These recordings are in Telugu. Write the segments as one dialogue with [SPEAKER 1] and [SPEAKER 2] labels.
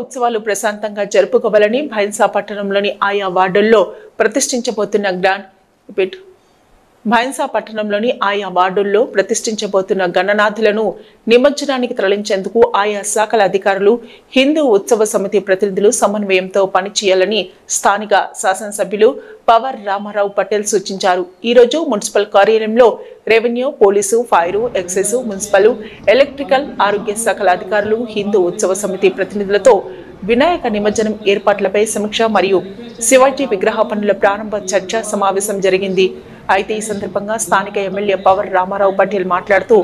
[SPEAKER 1] ఉత్సవాలు ప్రశాంతంగా జరుపుకోవాలని భైన్సా పట్టణంలోని ఆయా వార్డుల్లో ప్రతిష్ఠించబోతున్న గణనాథులను నిమజ్జనానికి తరలించేందుకు ఆయా శాఖల అధికారులు హిందూ ఉత్సవ సమితి ప్రతినిధులు సమన్వయంతో పనిచేయాలని స్థానిక శాసనసభ్యులు పవర్ రామారావు పటేల్ సూచించారు. ఈ రోజు మున్సిపల్ కార్యాలయంలో revenue, police, fire, excise, municipal, electrical, ఆరోగ్య శాఖల అధికారులు హిందూ ఉత్సవ సమితి ప్రతినిధులతో వినాయక నిమజ్జనం ఏర్పాట్లపై సమీక్ష మరియు శివాజీ విగ్రహ పనుల ప్రారంభ చర్చా సమావేశం జరిగింది. అయితే ఈ సందర్భంగా స్థానిక ఎమ్మెల్యే పవర్ రామారావు పటేల్ మాట్లాడుతూ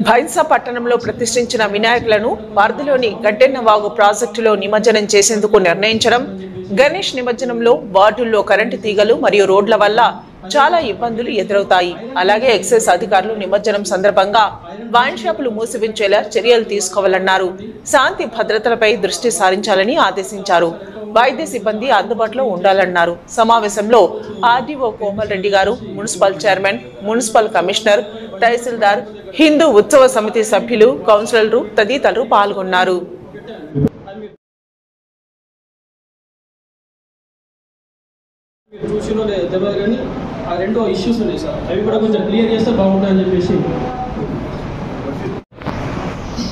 [SPEAKER 1] భైన్సా పట్టణంలో ప్రతిష్ఠించిన వినాయకులను వార్డులోని గడ్డెన్నవాగు ప్రాజెక్టులో నిమజ్జనం చేసేందుకు నిర్ణయించడం, గణేష్ నిమజ్జనంలో వార్డుల్లో కరెంటు తీగలు మరియు రోడ్ల వల్ల చాలా ఇబ్బందులు ఎదురవుతాయి. అలాగే ఎక్సైజ్ అధికారులు నిమజ్జనం సందర్భంగా వైన్ షాపులు మూసివించేలా చర్యలు తీసుకోవాలన్నారు. శాంతి భద్రతలపై దృష్టి సారించాలని ఆదేశించారు. వైద్య సిబ్బంది అందుబాటులో ఉండాలన్నారు. సమావేశంలో ఆర్డీఓ కోమల్ రెడ్డి గారు, మున్సిపల్ చైర్మన్, మున్సిపల్ కమిషనర్, తహసీల్దార్, హిందూ ఉత్సవ సమితి సభ్యులు, కౌన్సిలర్లు తదితరులు పాల్గొన్నారు.
[SPEAKER 2] రెండో ఇష్యూస్ ఉన్నాయి సార్, అవి కూడా కొంచెం క్లియర్ చేస్తే బాగుంటుందని చెప్పేసి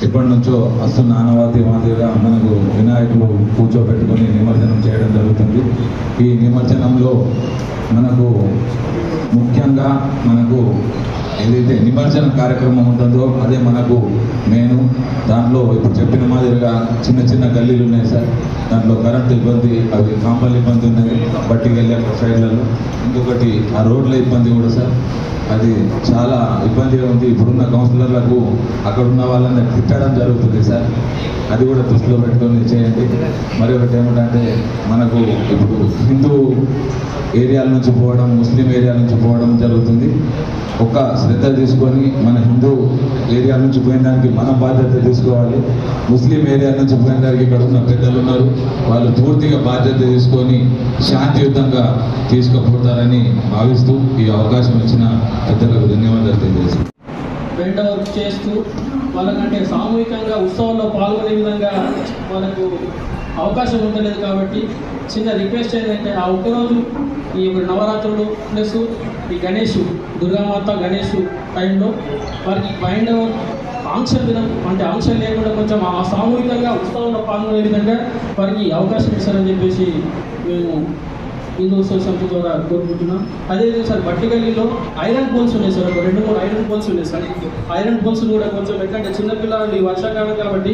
[SPEAKER 3] ఎప్పటి నుంచో వస్తున్న ఆనవాతి మాదిరిగా మనకు వినాయకులు కూర్చోబెట్టుకొని నిమజ్జనం చేయడం జరుగుతుంది. ఈ నిమజ్జనంలో మనకు ముఖ్యంగా ఏదైతే నిమజ్జన కార్యక్రమం ఉంటుందో అదే మనకు మెయిన్. దాంట్లో ఇప్పుడు చెప్పిన మాదిరిగా చిన్న చిన్న గల్లీలు ఉన్నాయి సార్. దాంట్లో కరెంటు ఇబ్బంది, అవి కాంపల్ ఇబ్బంది ఉన్నది బట్టికి వెళ్ళే సైడ్లలో. ఇంకొకటి ఆ రోడ్ల ఇబ్బంది కూడా సార్, అది చాలా ఇబ్బందిగా ఉంది. ఇప్పుడున్న కౌన్సిలర్లకు అక్కడ ఉన్న వాళ్ళని తిట్టడం జరుగుతుంది సార్. అది కూడా దృష్టిలో పెట్టుకొని చేయండి. మరి ఒకటి ఏమిటంటే మనకు ఇప్పుడు హిందూ ఏరియాల నుంచి పోవడం, ముస్లిం ఏరియాల నుంచి పోవడం జరుగుతుంది. ఒక శ్రద్ధ తీసుకొని మన హిందూ ఏరియా నుంచి పోయిన దానికి మనం బాధ్యత తీసుకోవాలి. ముస్లిం ఏరియా నుంచి పోయిన దానికి ఇక్కడ ఉన్న పెద్దలు ఉన్నారు, వాళ్ళు పూర్తిగా బాధ్యత తీసుకొని శాంతియుతంగా తీసుకుపోతారని భావిస్తూ ఈ అవకాశం ఇచ్చిన పెద్దలకు ధన్యవాదాలు తెలియజేస్తాను.
[SPEAKER 2] బయట వర్క్ చేస్తూ వాళ్ళకంటే సామూహికంగా ఉత్సవాల్లో పాల్గొనే విధంగా వాళ్ళకు అవకాశం ఉండలేదు. కాబట్టి చిన్న రిక్వెస్ట్ ఏంటంటే ఆ ఒక్కరోజు ఈ నవరాత్రులు ప్లస్ ఈ గణేష్, దుర్గామాత గణేష్ టైంలో వారికి మైండ్ ఆంక్షలు లేకుండా కొంచెం ఆ సామూహికంగా ఉత్సవంలో పాల్గొనే విధంగా వారికి అవకాశం ఇస్తారని చెప్పేసి మేము హిందూ ఉత్సవ సమితి ద్వారా కోరుకుంటున్నాం. అదేవిధంగా సార్ బట్టిగల్లీలో ఐరన్ పోల్స్ ఉన్నాయి సార్, ఒక 2-3 ఐరన్ పోల్స్ ఉన్నాయి సార్. ఐరన్ పోల్స్ కూడా కొంచెం ఎట్లంటే చిన్నపిల్లలు ఈ వర్షాకాలం కాబట్టి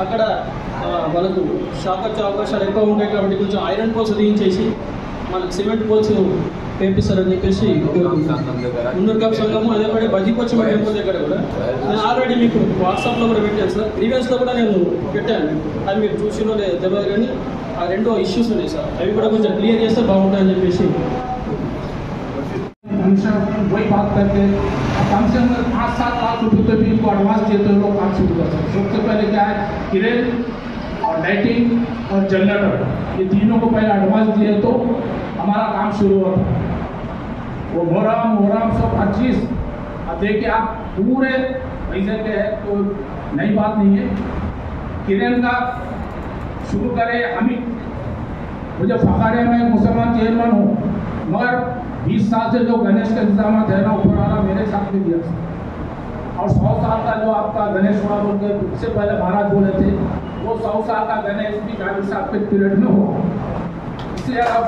[SPEAKER 2] అక్కడ వాళ్ళకు షాక్ వచ్చే అవకాశాలు ఎక్కువ ఉంటాయి. కాబట్టి కొంచెం ఐరన్ పోల్స్ దిగించేసి మనకు సిమెంట్ పోల్స్ వేపిస్తారని చెప్పేసి మున్నూరు కప్ సంఘము. అదేపడి బజికొచ్చి టెంపుల్ దగ్గర కూడా నేను ఆల్రెడీ మీకు వాట్సాప్లో కూడా పెట్టాను సార్, గ్రీవెన్స్లో కూడా నేను పెట్టాను. అది మీరు చూసినో తెలియదు కానీ ఆ రెండో ఇష్యూస్ ఉన్నాయి సార్, అవి కూడా కొంచెం క్లియర్ చేస్తే బాగుంటుందని చెప్పేసి
[SPEAKER 4] वही बात करके कम से कम 5-7 लाख रुपये तो भी इनको एडवांस देते हुए लोग काम शुरू कर सकते हैं। सबसे पहले क्या है, क्रेन और लाइटिंग और जनरेटर, ये तीनों को पहले एडवांस दिए तो हमारा काम शुरू होता है। वो मोहरम सब 25 अब देखिए आप पूरे पैसे के है तो नई बात नहीं है। क्रेन का शुरू करें हम ही, मुझे फखारे में मुसलमान चेयरमैन हूँ, मगर 20 साल से जो गणेश का इंतजाम है ना ऊपर वाला मेरे साथ में दिया, और 100 साल का जो आपका गणेश हुआ बोल के इससे पहले महाराज बोले थे, वो 100 साल का गणेश भी जावेद साहब के पीरियड में हुआ। इसलिए अब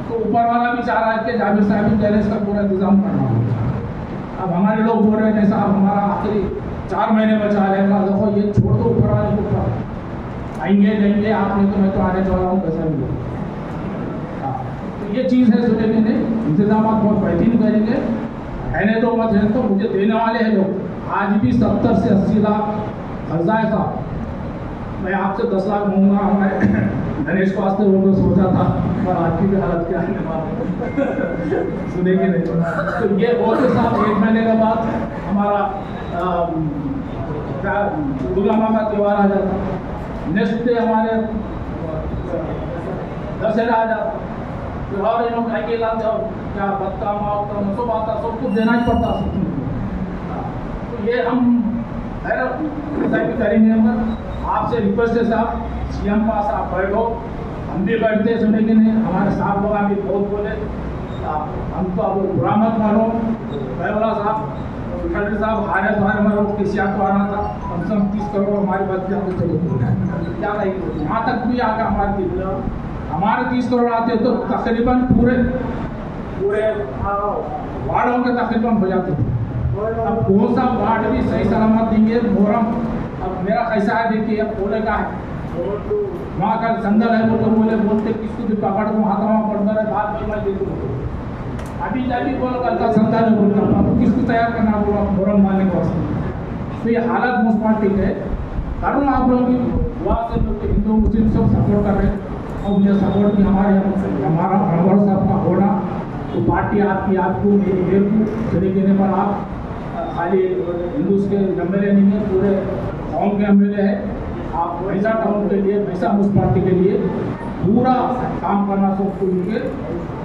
[SPEAKER 4] तो ऊपर वाला भी चाह रहा है कि जावेद साहब भी गणेश का पूरा इंतजाम करना हो। अब हमारे लोग बोल रहे हैं साहब हमारा आखिरी 4 महीने बचा रहेगा, देखो ये छोड़ दो, ऊपर वाले को आएंगे देंगे आप, नहीं तो मैं तो आने वाला हूँ पैसा भी। ये चीज़ है सोचे ने इंतजाम बहुत बेहतरीन करेंगे। रहने दो मत है तो मुझे देने वाले हैं लोग आज भी 70 से 80 लाख खर्चा है साहब। मैं आपसे 10 लाख मांगूंगा, हमारे गणेश को वास्ते वो सोचा था, पर आपकी भी हालत क्या है सुनेंगे नहीं। तो ये बहुत ही साहब 1 महीने के बाद हमारा दुर्गा माँ का त्यौहार आ जाता, नेक्स्ट डे हमारे दशहरा आ जाता। त्योहार इन लोग क्या लाते हो, क्या बत्ता मावता सब आता, सब कुछ देना ही पड़ता। तो ये हम भी करेंगे, मगर आपसे रिक्वेस्ट है साहब, सीएम पास आप बैठो, हम भी बैठते सुनेंगे नहीं, हमारे साथ लोग अभी बहुत बोले, हमको अब बुरा मत मानो। बैवला साहब, खड़े साहब हारे तो हारे, हमारे किसी को आना था, कम से कम 30 करोड़ हमारी बात क्या क्या नहीं, यहाँ तक भी आकर हमारे 30 करोड़ आते तो तकरीबन पूरे वार्डों के तकरीबन हो जाते थे। अब कौन सा वार्ड भी सही सलामत देंगे। मोहरम अब मेरा कैसा है देखिए, अब बोले का है वहाँ का संदल है, वो तो बोलते किसको भी पकड़ को हाथ वहाँ पड़ता है, बात नहीं मैं देखूँ अभी जाके बोल कल का संदल है बोलता हूँ, किसको तैयार करना बोला मोहरम मानने को वास्ते। तो ये हालत मुस्पाटिक है। कारण आप लोग की दुआ से हिंदू मुस्लिम सब सपोर्ट कर रहे हैं, और मुझे सपोर्ट की हमारा साहब का होना, तो पार्टी आपको मेरे को चले देने पर आप खाली हिंदूज के एमएलए नहीं है, पूरे गाँव के एमएलए है। आप वैसा टाउन के लिए, वैसा म्यूनसिपालिटी के लिए पूरा काम करना सबको मिलके,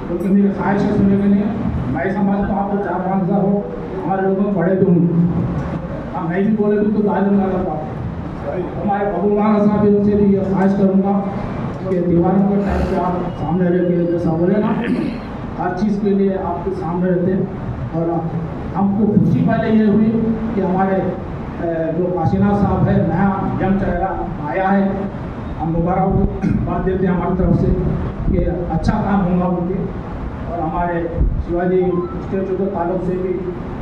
[SPEAKER 4] क्योंकि मेरी ख्वाहिश है सुने के लिए। मैं समझता हूँ आपको 4-5 हज़ार हो, हमारे लोगों बड़े तो हूँ, हाँ मैं भी बोले भी तो गाली लगा था। हमारे भगवान साहब से भी ये ख्वाहिश करूँगा कि दीवारों के टाइम पे आप सामने रह के जैसा बोले ना, हर चीज़ के लिए आपके सामने रहते। और हमको खुशी पहले ये हुई कि हमारे जो काशीनाथ साहब है, नया यंग चेहरा आया है, हम मुबारकबाद देते हैं हमारी तरफ से कि अच्छा काम होगा उनके। और हमारे शिवाजी स्टेचू के ताल्लुक से भी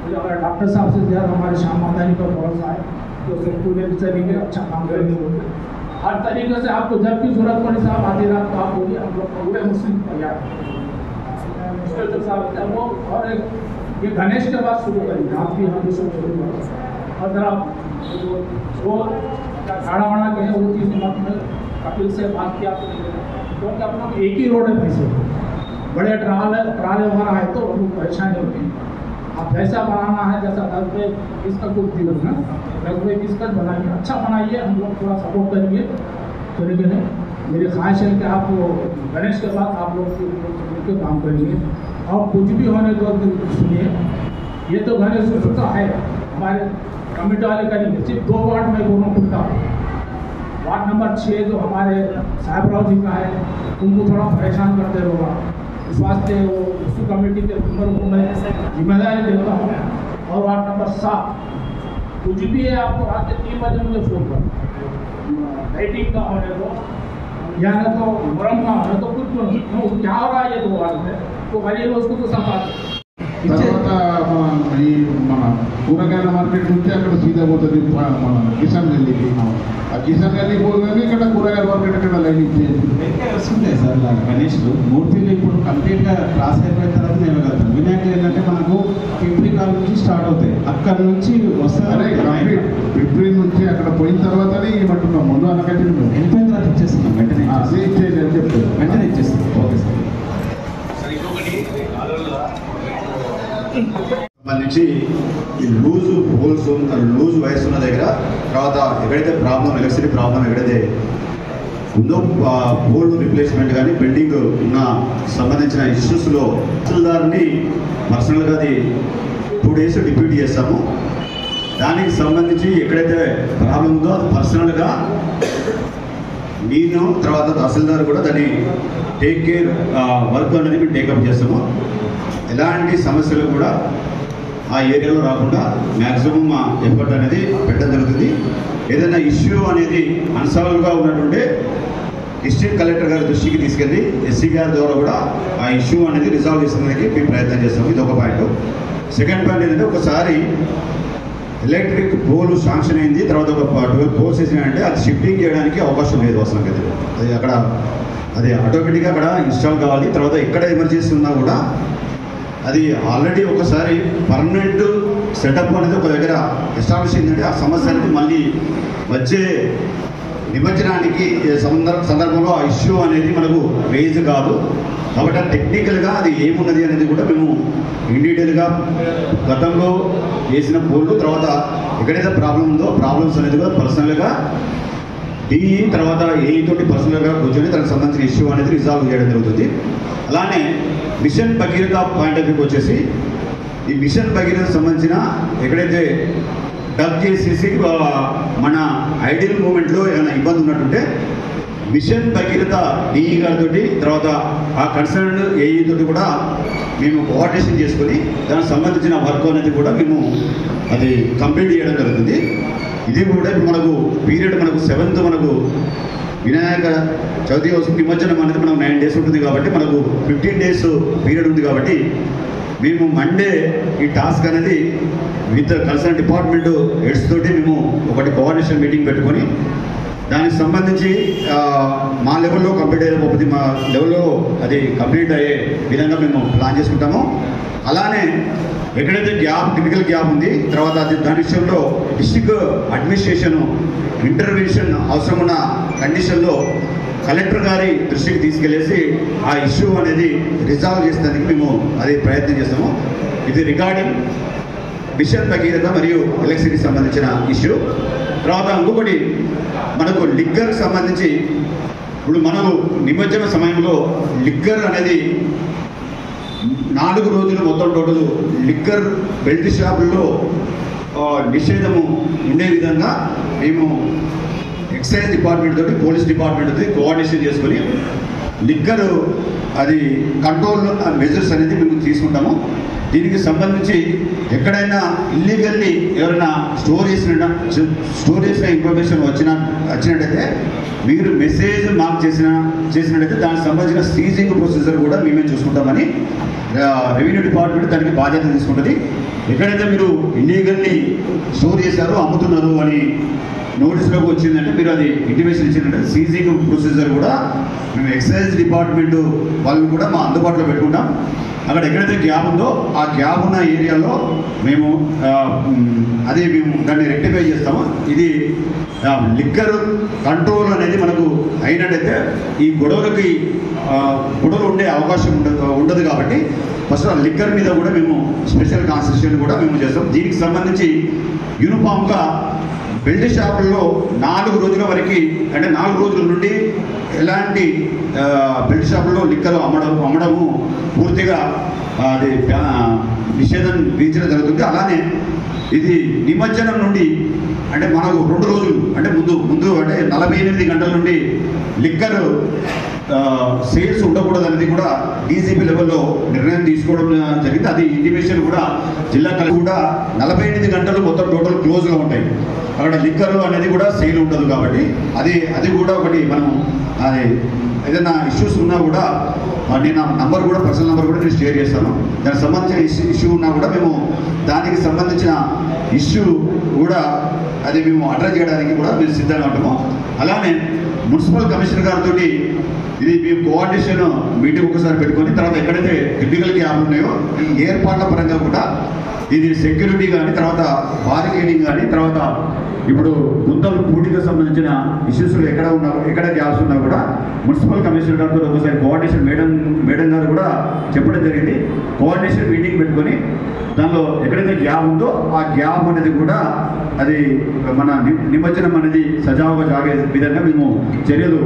[SPEAKER 4] मुझे हमारे डॉक्टर साहब से ज़्यादा हमारे श्याम मादानी का भरोसा है, तो पूरे तरीके अच्छा काम करेंगे वो। हर तरीके से आपको जब भी जरूरत पड़ी साहब आधी रात को आप बोलिए, हम लोग पूरे मुस्लिम तैयार स्टेचू साहब वो। और ये गणेश के बाद शुरू करेंगे, आप भी हम भी शुरू करेंगे। और जरा वो खाड़ा वाड़ा के है वो चीज़ मत में कपिल से बात किया, क्योंकि अपना एक ही रोड है, पैसे बड़े ट्राले वगैरह है तो उनको परेशानी होती है। आप जैसा बनाना है, जैसा 10 रुपये इसका कुछ दिवस ना 10 रुपये इसका बनाइए, अच्छा बनाइए, हम लोग थोड़ा सपोर्ट करेंगे। चलिए नहीं, मेरी ख्वाहिश है कि आप गणेश के बाद आप लोग मिलकर काम करेंगे। और कुछ भी होने दो सुनिए, ये तो गणेश उत्सव है हमारे कमेटी वाले करेंगे। सिर्फ 2 वार्ड में दोनों खुलता, वार्ड नंबर 6 जो हमारे साहबराव जी का है, उनको थोड़ा परेशान करते होगा, इस वास्ते वो उस कमेटी के मेंबर को मैं जिम्मेदारी देता हूँ। और वार्ड नंबर 7 कुछ भी है, आपको रात के 3 बजे मुझे फोन कर, लाइटिंग का होने दो या न तो मुहर्रम का होने तो कुछ क्या हो रहा है ये 2 वार्ड में, तो गरीब उसको तो सफा।
[SPEAKER 5] తర్వాత మన కూరగాయల మార్కెట్ నుంచి అక్కడ సీదా పోతుంది మన కిసాన్ గల్లీకి. ఆ కిసాన్ గల్లీ పోగానే ఇక్కడ కూరగాయల మార్కెట్ ఇక్కడ లైన్ ఇచ్చేది
[SPEAKER 6] వస్తుంటాయి సార్. గణేష్ మూర్తిలు ఇప్పుడు కంప్లీట్గా క్రాస్ అయిపోయిన తర్వాత నిలగలుగుతాం. వినాయకులు ఏంటంటే మనకు ఫిబ్రికాల్ నుంచి స్టార్ట్ అవుతాయి, అక్కడ నుంచి వస్తారు.
[SPEAKER 5] కంప్లీట్ ఫిబ్రిల్ నుంచి అక్కడ పోయిన తర్వాతనే ఇవ్వమంటున్నాం, ముందు అనకట్టి
[SPEAKER 6] వెళ్ళిపోయిన తర్వాత ఇచ్చేస్తున్నాం, వెంటనే
[SPEAKER 5] ఇచ్చేది అని చెప్తారు,
[SPEAKER 6] వెంటనే ఇచ్చేస్తాం. Okay sir.
[SPEAKER 7] సంబంధించి ఈ లూజ్ హోల్స్ లూజ్ వైర్స్ ఉన్న దగ్గర, తర్వాత ఎక్కడైతే ప్రాబ్లం ఎలక్ట్రిసిటీ ప్రాబ్లం ఎక్కడైతే ఉందో పోల్ రిప్లేస్మెంట్ కానీ బెండింగ్ ఉన్న సంబంధించిన ఇష్యూస్లో తహసీల్దార్ని పర్సనల్గా అది 2 days డిప్యూటీ చేస్తాము. దానికి సంబంధించి ఎక్కడైతే ప్రాబ్లం ఉందో అది పర్సనల్గా నేను తర్వాత తహసీల్దార్ కూడా దాన్ని టేక్ కేర్ వర్క్ అనేది మేము టేకప్ చేస్తాము. ఎలాంటి సమస్యలు కూడా ఆ ఏరియాలో రాకుండా మ్యాక్సిమం ఎఫర్ట్ అనేది పెట్టడం జరుగుతుంది. ఏదైనా ఇష్యూ అనేది అన్సాల్వ్గా ఉన్నట్టుంటే డిస్ట్రిక్ట్ కలెక్టర్ గారి దృష్టికి తీసుకెళ్ళి ఎస్సీ గారి ద్వారా కూడా ఆ ఇష్యూ అనేది రిజాల్వ్ చేసేందుకు మేము ప్రయత్నం చేస్తాము. ఇది ఒక పాయింట్. సెకండ్ పాయింట్ ఏంటంటే, ఒకసారి ఎలక్ట్రిక్ పోల్ శాంక్షన్ అయింది, తర్వాత ఒక 12 పోల్స్ వేసినాయంటే అది షిఫ్టింగ్ చేయడానికి అవకాశం లేదు అసలు. అది అక్కడ అది ఆటోమేటిక్గా అక్కడ ఇన్స్టాల్ కావాలి. తర్వాత ఎక్కడ ఎమర్జెన్సీ ఉన్నా కూడా అది ఆల్రెడీ ఒకసారి పర్మనెంట్ సెటప్ అనేది ఒక దగ్గర ఎస్టాబ్లిష్ అయిందంటే ఆ సమస్య అనేది మళ్ళీ వచ్చే నిమజ్జనానికి సందర్భంలో ఆ ఇష్యూ అనేది మనకు రేజ్ కాదు. కాబట్టి టెక్నికల్గా అది ఏమున్నది అనేది కూడా మేము ఇన్ డీటెయిల్గా గతంలో వేసిన పోల్లు, తర్వాత ఎక్కడైతే ప్రాబ్లం ఉందో ప్రాబ్లమ్స్ అనేది కూడా పర్సనల్గా డిఈ తర్వాత ఏఈ తోటి పర్సనల్గా కూర్చొని దానికి సంబంధించిన ఇష్యూ అనేది రిజాల్వ్ చేయడం జరుగుతుంది. అలానే మిషన్ భగీరథ పాయింట్ ఆఫ్ వ్యూకి వచ్చేసి, ఈ మిషన్ భగీరథకు సంబంధించిన ఎక్కడైతే డబ్ చేసేసి మన ఐడియల్ మూమెంట్లో ఏమైనా ఇబ్బంది ఉన్నట్టుంటే మిషన్ భగీరథ డిఈ గారితో తర్వాత ఆ కన్సర్న్ ఏఈ తోటి కూడా మేము కోఆర్డినేషన్ చేసుకొని దానికి సంబంధించిన వర్క్ అనేది కూడా మేము అది కంప్లీట్ చేయడం జరుగుతుంది. ఇది కూడా మనకు పీరియడ్ మనకు 7th మనకు వినాయక చవితి కోసం నిమజ్జనం అనేది మనకు 9 days ఉంటుంది కాబట్టి మనకు 15 days పీరియడ్ ఉంది కాబట్టి మేము మండే ఈ టాస్క్ అనేది విత్ కన్సర్న్ డిపార్ట్మెంట్ హెడ్స్ తోటి మేము ఒకటి కోఆర్డినేషన్ మీటింగ్ పెట్టుకొని దానికి సంబంధించి మా లెవెల్లో కంప్లీట్ అయ్యేది మా లెవెల్లో అది కంప్లీట్ అయ్యే విధంగా మేము ప్లాన్ చేసుకుంటాము. అలానే ఎక్కడైతే క్రిటికల్ గ్యాప్ ఉంది తర్వాత దాని విషయంలో డిస్ట్రిక్ట్ అడ్మినిస్ట్రేషన్ ఇంటర్వెన్షన్ అవసరం ఉన్న కండిషన్లో కలెక్టర్ గారి దృష్టికి తీసుకెళ్లేసి ఆ ఇష్యూ అనేది రిజాల్వ్ చేసేందుకు మేము అది ప్రయత్నం చేస్తాము. ఇది రిగార్డింగ్ మిషన్ భగీరథ మరియు ఎలక్ట్రిసిటీకి సంబంధించిన ఇష్యూ. తర్వాత ఇంకొకటి మనకు లిక్కర్ సంబంధించి ఇప్పుడు మనము నిమజ్జన సమయంలో లిక్కర్ అనేది 4 రోజులు మొత్తం టోటల్ లిక్కర్ బెల్ట్ షాపుల్లో నిషేధము ఉండే విధంగా మేము ఎక్సైజ్ డిపార్ట్మెంట్ తోటి పోలీస్ డిపార్ట్మెంట్ తోటి కోఆర్డినేషన్ చేసుకొని లిక్కర్ అది కంట్రోల్ మెజర్స్ అనేది మేము తీసుకుంటాము. దీనికి సంబంధించి ఎక్కడైనా ఇల్లీగల్లీ ఎవరైనా స్టోర్ చేసిన ఇన్ఫర్మేషన్ వచ్చినట్టయితే మీరు మెసేజ్ మాకు చేసినట్టయితే దానికి సంబంధించిన సీజింగ్ ప్రొసీజర్ కూడా మేమే చూసుకుంటామని రెవెన్యూ డిపార్ట్మెంట్ దానికి బాధ్యత తీసుకుంటుంది. ఎక్కడైతే మీరు ఇల్లీగల్లీ స్టోర్ చేశారో అమ్ముతున్నారు అని నోటీసులోకి వచ్చిందంటే మీరు అది ఇంటిమేషన్ ఇచ్చినట్టు సీజింగ్ ప్రొసీజర్ కూడా మేము ఎక్సైజ్ డిపార్ట్మెంట్ వాళ్ళని కూడా మా అందుబాటులో పెట్టుకుంటాం. అక్కడ ఎక్కడైతే గ్యాప్ ఉందో ఆ గ్యాప్ ఉన్న ఏరియాలో మేము దాన్ని రెక్టిఫై చేస్తాము. ఇది లిక్కర్ కంట్రోల్ అనేది మనకు అయినట్టయితే ఈ గొడవలు ఉండే అవకాశం ఉండదు కాబట్టి ఫస్ట్ ఆ లిక్కర్ మీద కూడా మేము స్పెషల్ కాన్సన్ట్రేషన్ కూడా మేము చేస్తాం. దీనికి సంబంధించి యూనిఫామ్గా బెల్ట్ షాపుల్లో 4 రోజుల వరకు అంటే 4 రోజుల నుండి ఎలాంటి బెల్ట్ షాపుల్లో లిక్కర్ అమ్మడము పూర్తిగా అది నిషేధం విధించడం జరుగుతుంది. అలానే ఇది నిమజ్జనం నుండి అంటే మనకు 2 రోజులు అంటే ముందు అంటే 48 గంటల నుండి లిక్కర్ సేల్స్ ఉండకూడదు అనేది కూడా డీసీపీ లెవెల్లో నిర్ణయం తీసుకోవడం జరిగింది. అది ఇంటిమేషన్ కూడా జిల్లా కలెక్టర్ కూడా 48 గంటలు మొత్తం టోటల్ క్లోజ్గా ఉంటాయి. అక్కడ లిక్కర్ అనేది కూడా సేల్ ఉండదు కాబట్టి అది కూడా ఒకటి మనం అది ఏదైనా ఇష్యూస్ ఉన్నా కూడా నేను నంబర్ కూడా పర్సనల్ నెంబర్ కూడా నేను షేర్ చేస్తాను. దానికి సంబంధించిన ఇష్యూ ఉన్నా కూడా మేము దానికి సంబంధించిన ఇష్యూ కూడా అది మేము అడ్రస్ చేయడానికి కూడా మేము సిద్ధంగా ఉంటాము. అలానే మున్సిపల్ కమిషనర్ గారితో ఇది మేము కోఆర్డినేషన్ మీటింగ్ ఒకసారి పెట్టుకొని తర్వాత ఎక్కడైతే క్రిటికల్ గ్యాప్ ఉన్నాయో ఈ ఏర్పాట్ల పరంగా కూడా ఇది సెక్యూరిటీ కానీ తర్వాత బారికేడింగ్ కానీ తర్వాత ఇప్పుడు గుంతలు పూటికి సంబంధించిన ఇష్యూస్ ఎక్కడ గ్యాప్స్ ఉన్నా కూడా మున్సిపల్ కమిషనర్ గారితో ఒకసారి కోఆర్డినేషన్ మేడం గారు కూడా చెప్పడం జరిగింది. కోఆర్డినేషన్ మీటింగ్ పెట్టుకొని దానిలో ఎక్కడైతే గ్యాప్ ఉందో ఆ గ్యాప్ అనేది కూడా అది మన నిమజ్జనం అనేది సజావుగా సాగే విధంగా మేము చర్యలు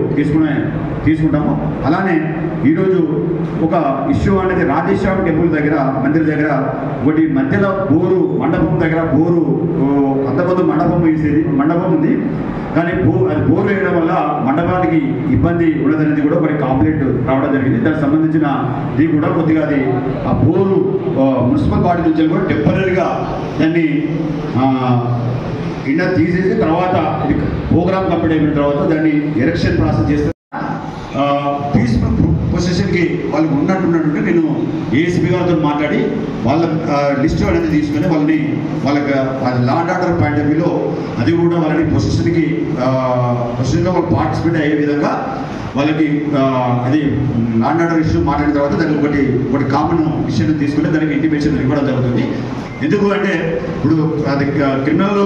[SPEAKER 7] తీసుకుంటాము. అలానే ఈరోజు ఒక ఇష్యూ అనేది రాజేశ్వరం టెంపుల్ దగ్గర మందిర్ దగ్గర ఒకటి మధ్యలో మండపం దగ్గర అంతమంది మండపం ఉంది కానీ అది బోరు వేయడం వల్ల మండపానికి ఇబ్బంది ఉండదనేది కూడా ఒకటి కంప్లైంట్ రావడం జరిగింది. దానికి సంబంధించిన ఇది కూడా కొద్దిగా అది ఆ బోరు మున్సిపల్ బాడీ నుంచి కూడా టెంపరీగా దాన్ని ఇండియా తీసేసి తర్వాత ఇది ప్రోగ్రామ్ కంప్లీట్ అయిన తర్వాత దాన్ని ఎలక్షన్ ప్రాసెస్ చేస్తే పీస్ఫుల్ పొజిషన్కి వాళ్ళకి ఉన్నట్టుంటే నేను ఏఎస్పీ గారితో మాట్లాడి వాళ్ళ లిస్ట్ అనేది తీసుకొని వాళ్ళకి law and order point of వ్యూలో అది కూడా వాళ్ళని పొజిషన్లో వాళ్ళు పార్టిసిపేట్ అయ్యే విధంగా వాళ్ళకి అది లా అండ్ ఆర్డర్ ఇష్యూ మాట్లాడిన తర్వాత దానికి ఒకటి కామన్ విషయం తీసుకుంటే దానికి ఇంటిమేషన్ ఇవ్వడం జరుగుతుంది. ఎందుకు అంటే ఇప్పుడు అది క్రిమినల్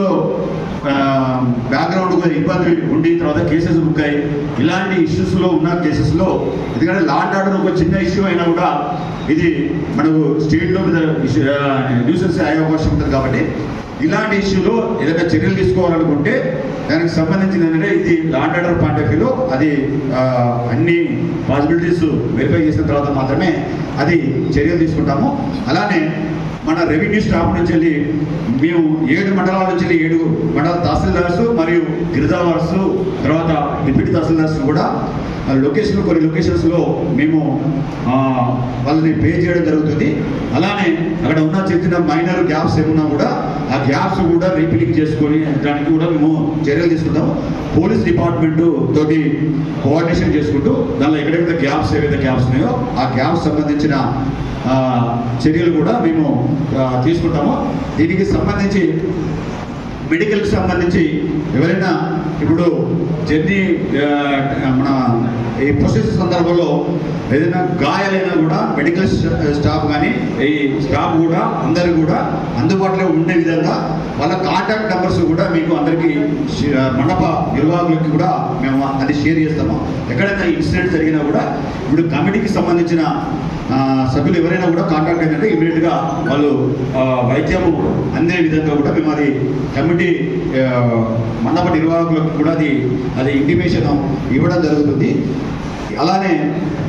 [SPEAKER 7] బ్యాక్గ్రౌండ్ ఇబ్బంది ఉండి తర్వాత కేసెస్ బుక్ అయ్యి ఇలాంటి ఇష్యూస్లో ఉన్న కేసెస్లో ఎందుకంటే లా అండ్ ఆర్డర్ ఒక చిన్న ఇష్యూ అయినా కూడా ఇది మనకు స్టేట్లో న్యూసెన్స్ అయ్యే అవకాశం ఉంటుంది. కాబట్టి ఇలాంటి ఇష్యూలో ఏదైనా చర్యలు తీసుకోవాలనుకుంటే దానికి సంబంధించిన ఏంటంటే ఇది law and order point of వ్యూలో అది అన్ని పాసిబిలిటీస్ వెరిఫై చేసిన తర్వాత మాత్రమే అది చర్యలు తీసుకుంటాము. అలానే మన రెవెన్యూ స్టాఫ్ నుంచి వెళ్ళి మేము 7 మండలాల నుంచి 7 మండల తహసీల్దార్స్ మరియు గిరిజావార్స్ తర్వాత డిప్యూటీ తహసీల్దార్స్ కూడా కొన్ని లొకేషన్స్లో మేము వాళ్ళని పే చేయడం జరుగుతుంది. అలానే అక్కడ ఉన్న చిన్న మైనర్ గ్యాప్స్ ఏమున్నా కూడా ఆ గ్యాప్స్ కూడా రీఫిల్లింగ్ చేసుకొని దానికి కూడా మేము చర్యలు తీసుకుంటాం. పోలీస్ డిపార్ట్మెంట్ తోటి కోఆర్డినేషన్ చేసుకుంటూ దానిలో ఎక్కడెక్కడ గ్యాప్స్ ఏవైతే గ్యాప్స్ ఉన్నాయో ఆ గ్యాప్స్ సంబంధించిన చర్యలు కూడా మేము తీసుకుంటాము. దీనికి సంబంధించి మెడికల్కి సంబంధించి ఎవరైనా ఇప్పుడు జర్నీ మన ఈ ప్రొసెస్ సందర్భంలో ఏదైనా గాయాలైనా కూడా మెడికల్ స్టాఫ్ కానీ ఈ స్టాఫ్ కూడా అందరూ కూడా అందుబాటులో ఉండే విధంగా వాళ్ళ కాంటాక్ట్ నెంబర్స్ కూడా మీకు అందరికీ మండప నిర్వాహకులకి కూడా మేము అది షేర్ చేస్తాము. ఎక్కడైనా ఇన్సిడెంట్ జరిగినా కూడా ఇప్పుడు కమిటీకి సంబంధించిన సభ్యులు ఎవరైనా కూడా కాంటాక్ట్ అయిందంటే ఇమీడియట్గా వాళ్ళు వైద్యము అందే విధంగా కూడా మేము అది కమిటీ మండప నిర్వాహకులకు కూడా అది ఇంటిమేషన్ ఇవ్వడం జరుగుతుంది. అలానే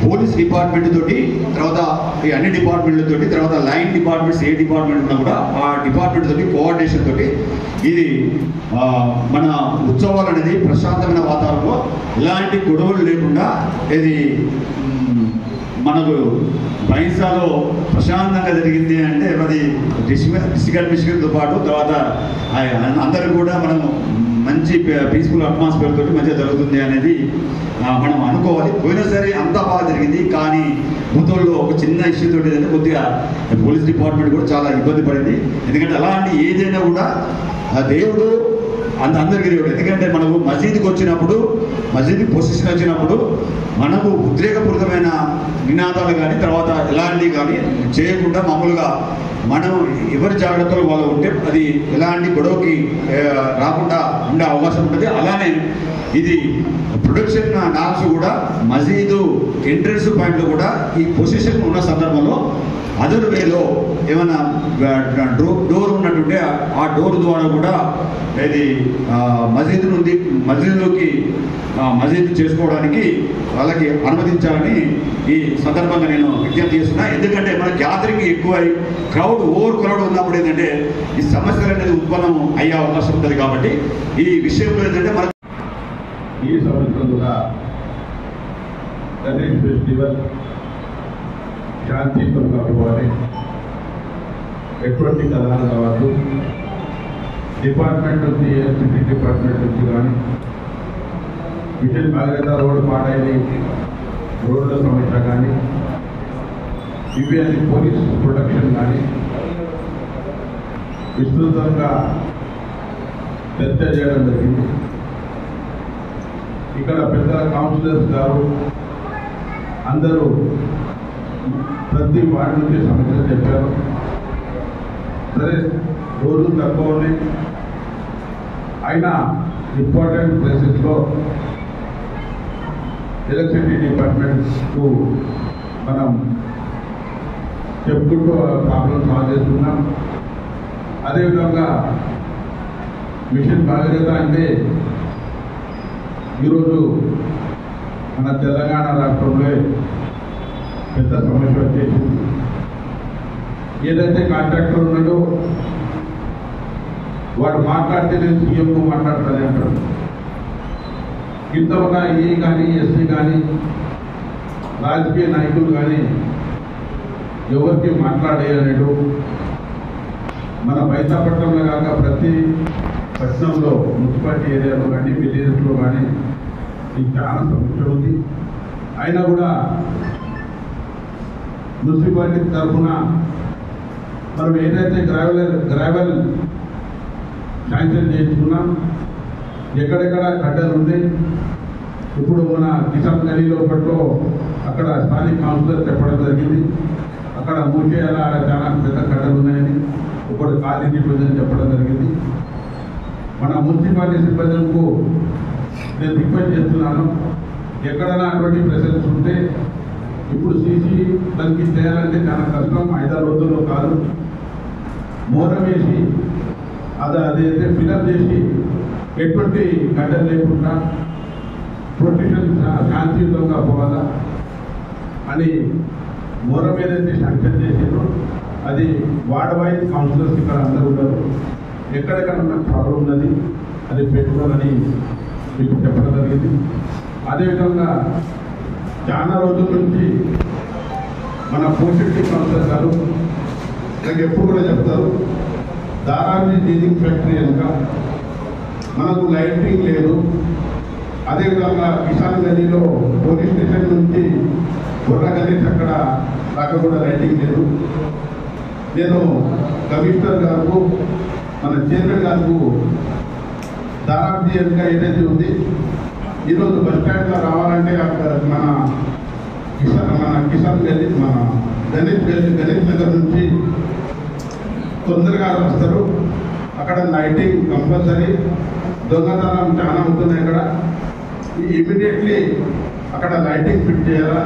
[SPEAKER 7] పోలీస్ డిపార్ట్మెంట్ తోటి తర్వాత ఈ అన్ని డిపార్ట్మెంట్లతోటి తర్వాత లైన్ డిపార్ట్మెంట్స్ ఏ డిపార్ట్మెంట్ ఉన్నా కూడా ఆ డిపార్ట్మెంట్ తోటి కోఆర్డినేషన్ తోటి ఇది మన ఉత్సవాలు అనేది ప్రశాంతమైన వాతావరణంలో ఎలాంటి గొడవలు లేకుండా ఇది మనకు బైన్సాలో ప్రశాంతంగా జరిగింది అంటే అది డిస్ట్రిక్ట్ పాటు తర్వాత అందరూ కూడా మనం మంచి పీస్ఫుల్ అట్మాస్ఫియర్ తోటి మంచిగా జరుగుతుంది అనేది మనం అనుకోవాలి. పోయినసారి అంతా బాగా జరిగింది, కానీ భూతోళ్ళు ఒక చిన్న ఇష్యూ తోటి ఏదైతే కొద్దిగా పోలీస్ డిపార్ట్మెంట్ కూడా చాలా ఇబ్బంది పడింది. ఎందుకంటే అలాంటి ఏదైనా కూడా ఆ దేవుడు అందరికీ దేవుడు. ఎందుకంటే మనకు మసీదుకి వచ్చినప్పుడు మసీదు పొజిషన్ వచ్చినప్పుడు మనకు ఉద్రేకపూరితమైన నినాదాలు కానీ తర్వాత ఎలాంటివి కానీ చేయకుండా మామూలుగా మనం ఎవరి జాగ్రత్తలు వాళ్ళు ఉంటే అది ఎలాంటి గొడవకి రాకుండా ఉండే అవకాశం ఉంటుంది. అలానే ఇది ప్రొడక్షన్ నామ్స్ కూడా మసీదు ఎంట్రన్స్ పాయింట్లో కూడా ఈ పొజిషన్ ఉన్న సందర్భంలో అదర్ వేలో ఏమైనా డోర్ ఉన్నట్టుంటే ఆ డోర్ ద్వారా కూడా ఇది మసీదు నుండి మసీదులోకి మసీదు చేసుకోవడానికి వాళ్ళకి అనుమతించాలని ఈ సందర్భంగా నేను విజ్ఞప్తి చేస్తున్నా. ఎందుకంటే మన గ్యాదరింగ్ ఎక్కువై ఓవర్ క్రౌడ్ ఉన్నప్పుడు ఏంటంటే ఈ సమస్యలు అనేది ఉత్పన్నం అయ్యే అవకాశం ఉంటుంది. కాబట్టి ఈ విషయంలో ఏంటంటే మన
[SPEAKER 5] ఈ సంవత్సరం కూడా గణేష్ ఫెస్టివల్ శాంతియుతంగా పోవాలి. ఎటువంటి కథలు కావచ్చు డిపార్ట్మెంట్ నుంచి ఎలక్ట్రిసిటీ డిపార్ట్మెంట్ నుంచి కానీ మిషన్ భాగీరథ రోడ్డు పాడైన రోడ్ల సమస్య కానీ ఇవి అని పోలీస్ ప్రొటెక్షన్ కానీ విస్తృతంగా చర్చ చేయడం జరిగింది. ఇక్కడ పెద్ద కౌన్సిలర్స్ గారు అందరూ ప్రతి వార్డు నుంచి సమస్యలు చెప్పారు. సరే రోజు తక్కువ ఉన్నాయి, అయినా ఇంపార్టెంట్ ప్లేసెస్లో ఎలక్ట్రిసిటీ డిపార్ట్మెంట్కు మనం చెప్పుకుంటూ ప్రాబ్లం సాల్వ్ చేస్తున్నాం. అదేవిధంగా మిషన్ భాగీరథ అంటే ఈరోజు మన తెలంగాణ రాష్ట్రంలో పెద్ద సమస్య వచ్చేసింది. ఏదైతే కాంట్రాక్టర్ ఉన్నాడో వాడు మాట్లాడితే నేను సీఎంకు మాట్లాడతానే అంటాడు. ఇంత ఉన్న ఏ కానీ ఎస్సీ కానీ రాజకీయ నాయకులు కానీ ఎవరికి మాట్లాడేయలేడు. మన బైతాపట్నంలో కాక ప్రతి పట్టణంలో మున్సిపాలిటీ ఏరియాలో కానీ విలేజ్లో కానీ ఇది చాలా సమస్య ఉంది. అయినా కూడా మున్సిపాలిటీ తరఫున మనం ఏదైతే గ్రావెల్ శాంక్షన్ చేయించుకున్నాం, ఎక్కడెక్కడ కట్టెలు ఉన్నాయి. ఇప్పుడు మన కిసాన్ గలీలో పట్లో అక్కడ స్థానిక కౌన్సిలర్ చెప్పడం జరిగింది, అక్కడ మూసేయాల చాలా పెద్ద కట్టెలు ఉన్నాయని. ఒకటి ఖాళీ సిబ్బందిని చెప్పడం జరిగింది. మన మున్సిపాలిటీ సిబ్బందులకు నేను రిక్వెస్ట్ చేస్తున్నాను, ఎక్కడైనా అటువంటి ప్రెసెన్స్ ఉంటే ఇప్పుడు సీసీ తనిఖీ చేయాలంటే చాలా కష్టం. 5-6 రోజుల్లో కాదు, మోరం వేసి అదైతే ఫిలప్ చేసి ఎటువంటి గడ్డలు లేకుండా ప్రొటెక్షన్ శాంతియుతంగా పోవాలా అని మోరం ఏదైతే శాంక్షన్ చేసిందో అది వార్డ్ వైజ్ కౌన్సిలర్స్ ఇక్కడ అందరూ ఉన్నారు. ఎక్కడెక్కడ నాకు ప్రాబ్లం ఉన్నది అది పెట్టుకోవాలని మీకు చెప్పడం జరిగింది. అదేవిధంగా చాలా రోజుల నుంచి మన పోషెట్టి కౌన్సిలర్ గారు నాకు ఎప్పుడు కూడా చెప్తారు, దారాజీ డీజింగ్ ఫ్యాక్టరీ కనుక మనకు లైటింగ్ లేదు. అదేవిధంగా కిసాన్ గదిలో పోలీస్ స్టేషన్ నుంచి బుర్ర గణేష్ అక్కడ దాకా కూడా లైటింగ్ లేదు. నేను కమిషనర్ గారు మన చైర్మన్ గారు దారాజీ కనుక ఏదైతే ఉంది ఈరోజు బస్ స్టాండ్లో రావాలంటే అక్కడ మన కిసాన్ గది మన గణేష్ నగర్ నుంచి తొందరగా వస్తారు. అక్కడ లైటింగ్ కంపల్సరీ, దొంగతనం చాలా ఉంటుంది. అక్కడ ఇమీడియట్లీ అక్కడ లైటింగ్ ఫిట్ చేయాలా.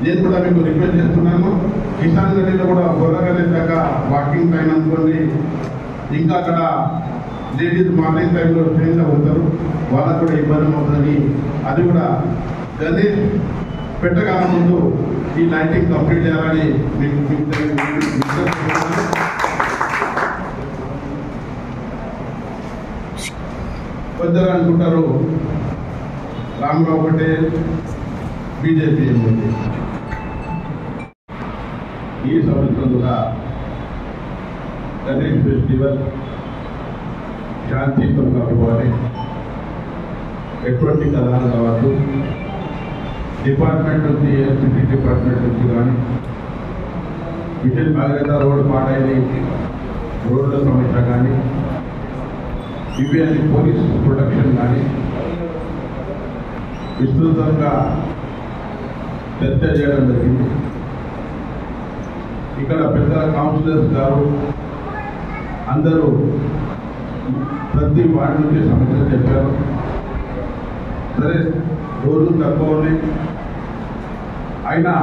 [SPEAKER 5] నేను కూడా మీకు రిక్వెస్ట్ చేస్తున్నాను. కిసాన్ గదిలో కూడా బొర్రగలి దాకా వాకింగ్ టైం అనుకోండి. ఇంకా అక్కడ లేడీస్ మార్నింగ్ టైంలో ట్రైన్లో ఉంటారు, వాళ్ళకు కూడా ఇబ్బంది అవుతుంది. అది కూడా గణేష్ పెట్టగా ముందు ఈ లైటింగ్ కంప్లీట్ చేయాలని మీకు కొందరు అనుకుంటారు రామరావు పటేల్ బీజేపీ ఎమ్మెల్యే. ఈ సంవత్సరం కూడా గణేష్ ఫెస్టివల్ శాంతియుతంగా పోవాలి. ఎటువంటి కథలు కావద్దు. డిపార్ట్మెంట్ నుంచి ఎలక్ట్రిసిటీ డిపార్ట్మెంట్ నుంచి కానీ మిషన్ భాగీరథ రోడ్డు పాడైంది, రోడ్ల సమస్య కానీ ఇవి అని పోలీస్ ప్రొటెక్షన్ కానీ విస్తృతంగా చర్చ చేయడం జరిగింది. ఇక్కడ పెద్ద కౌన్సిలర్స్ గారు అందరూ ప్రతి వార్డు నుంచి సమస్యలు చెప్పారు. సరే రోజు తక్కువ ఉన్నాయి, అయినా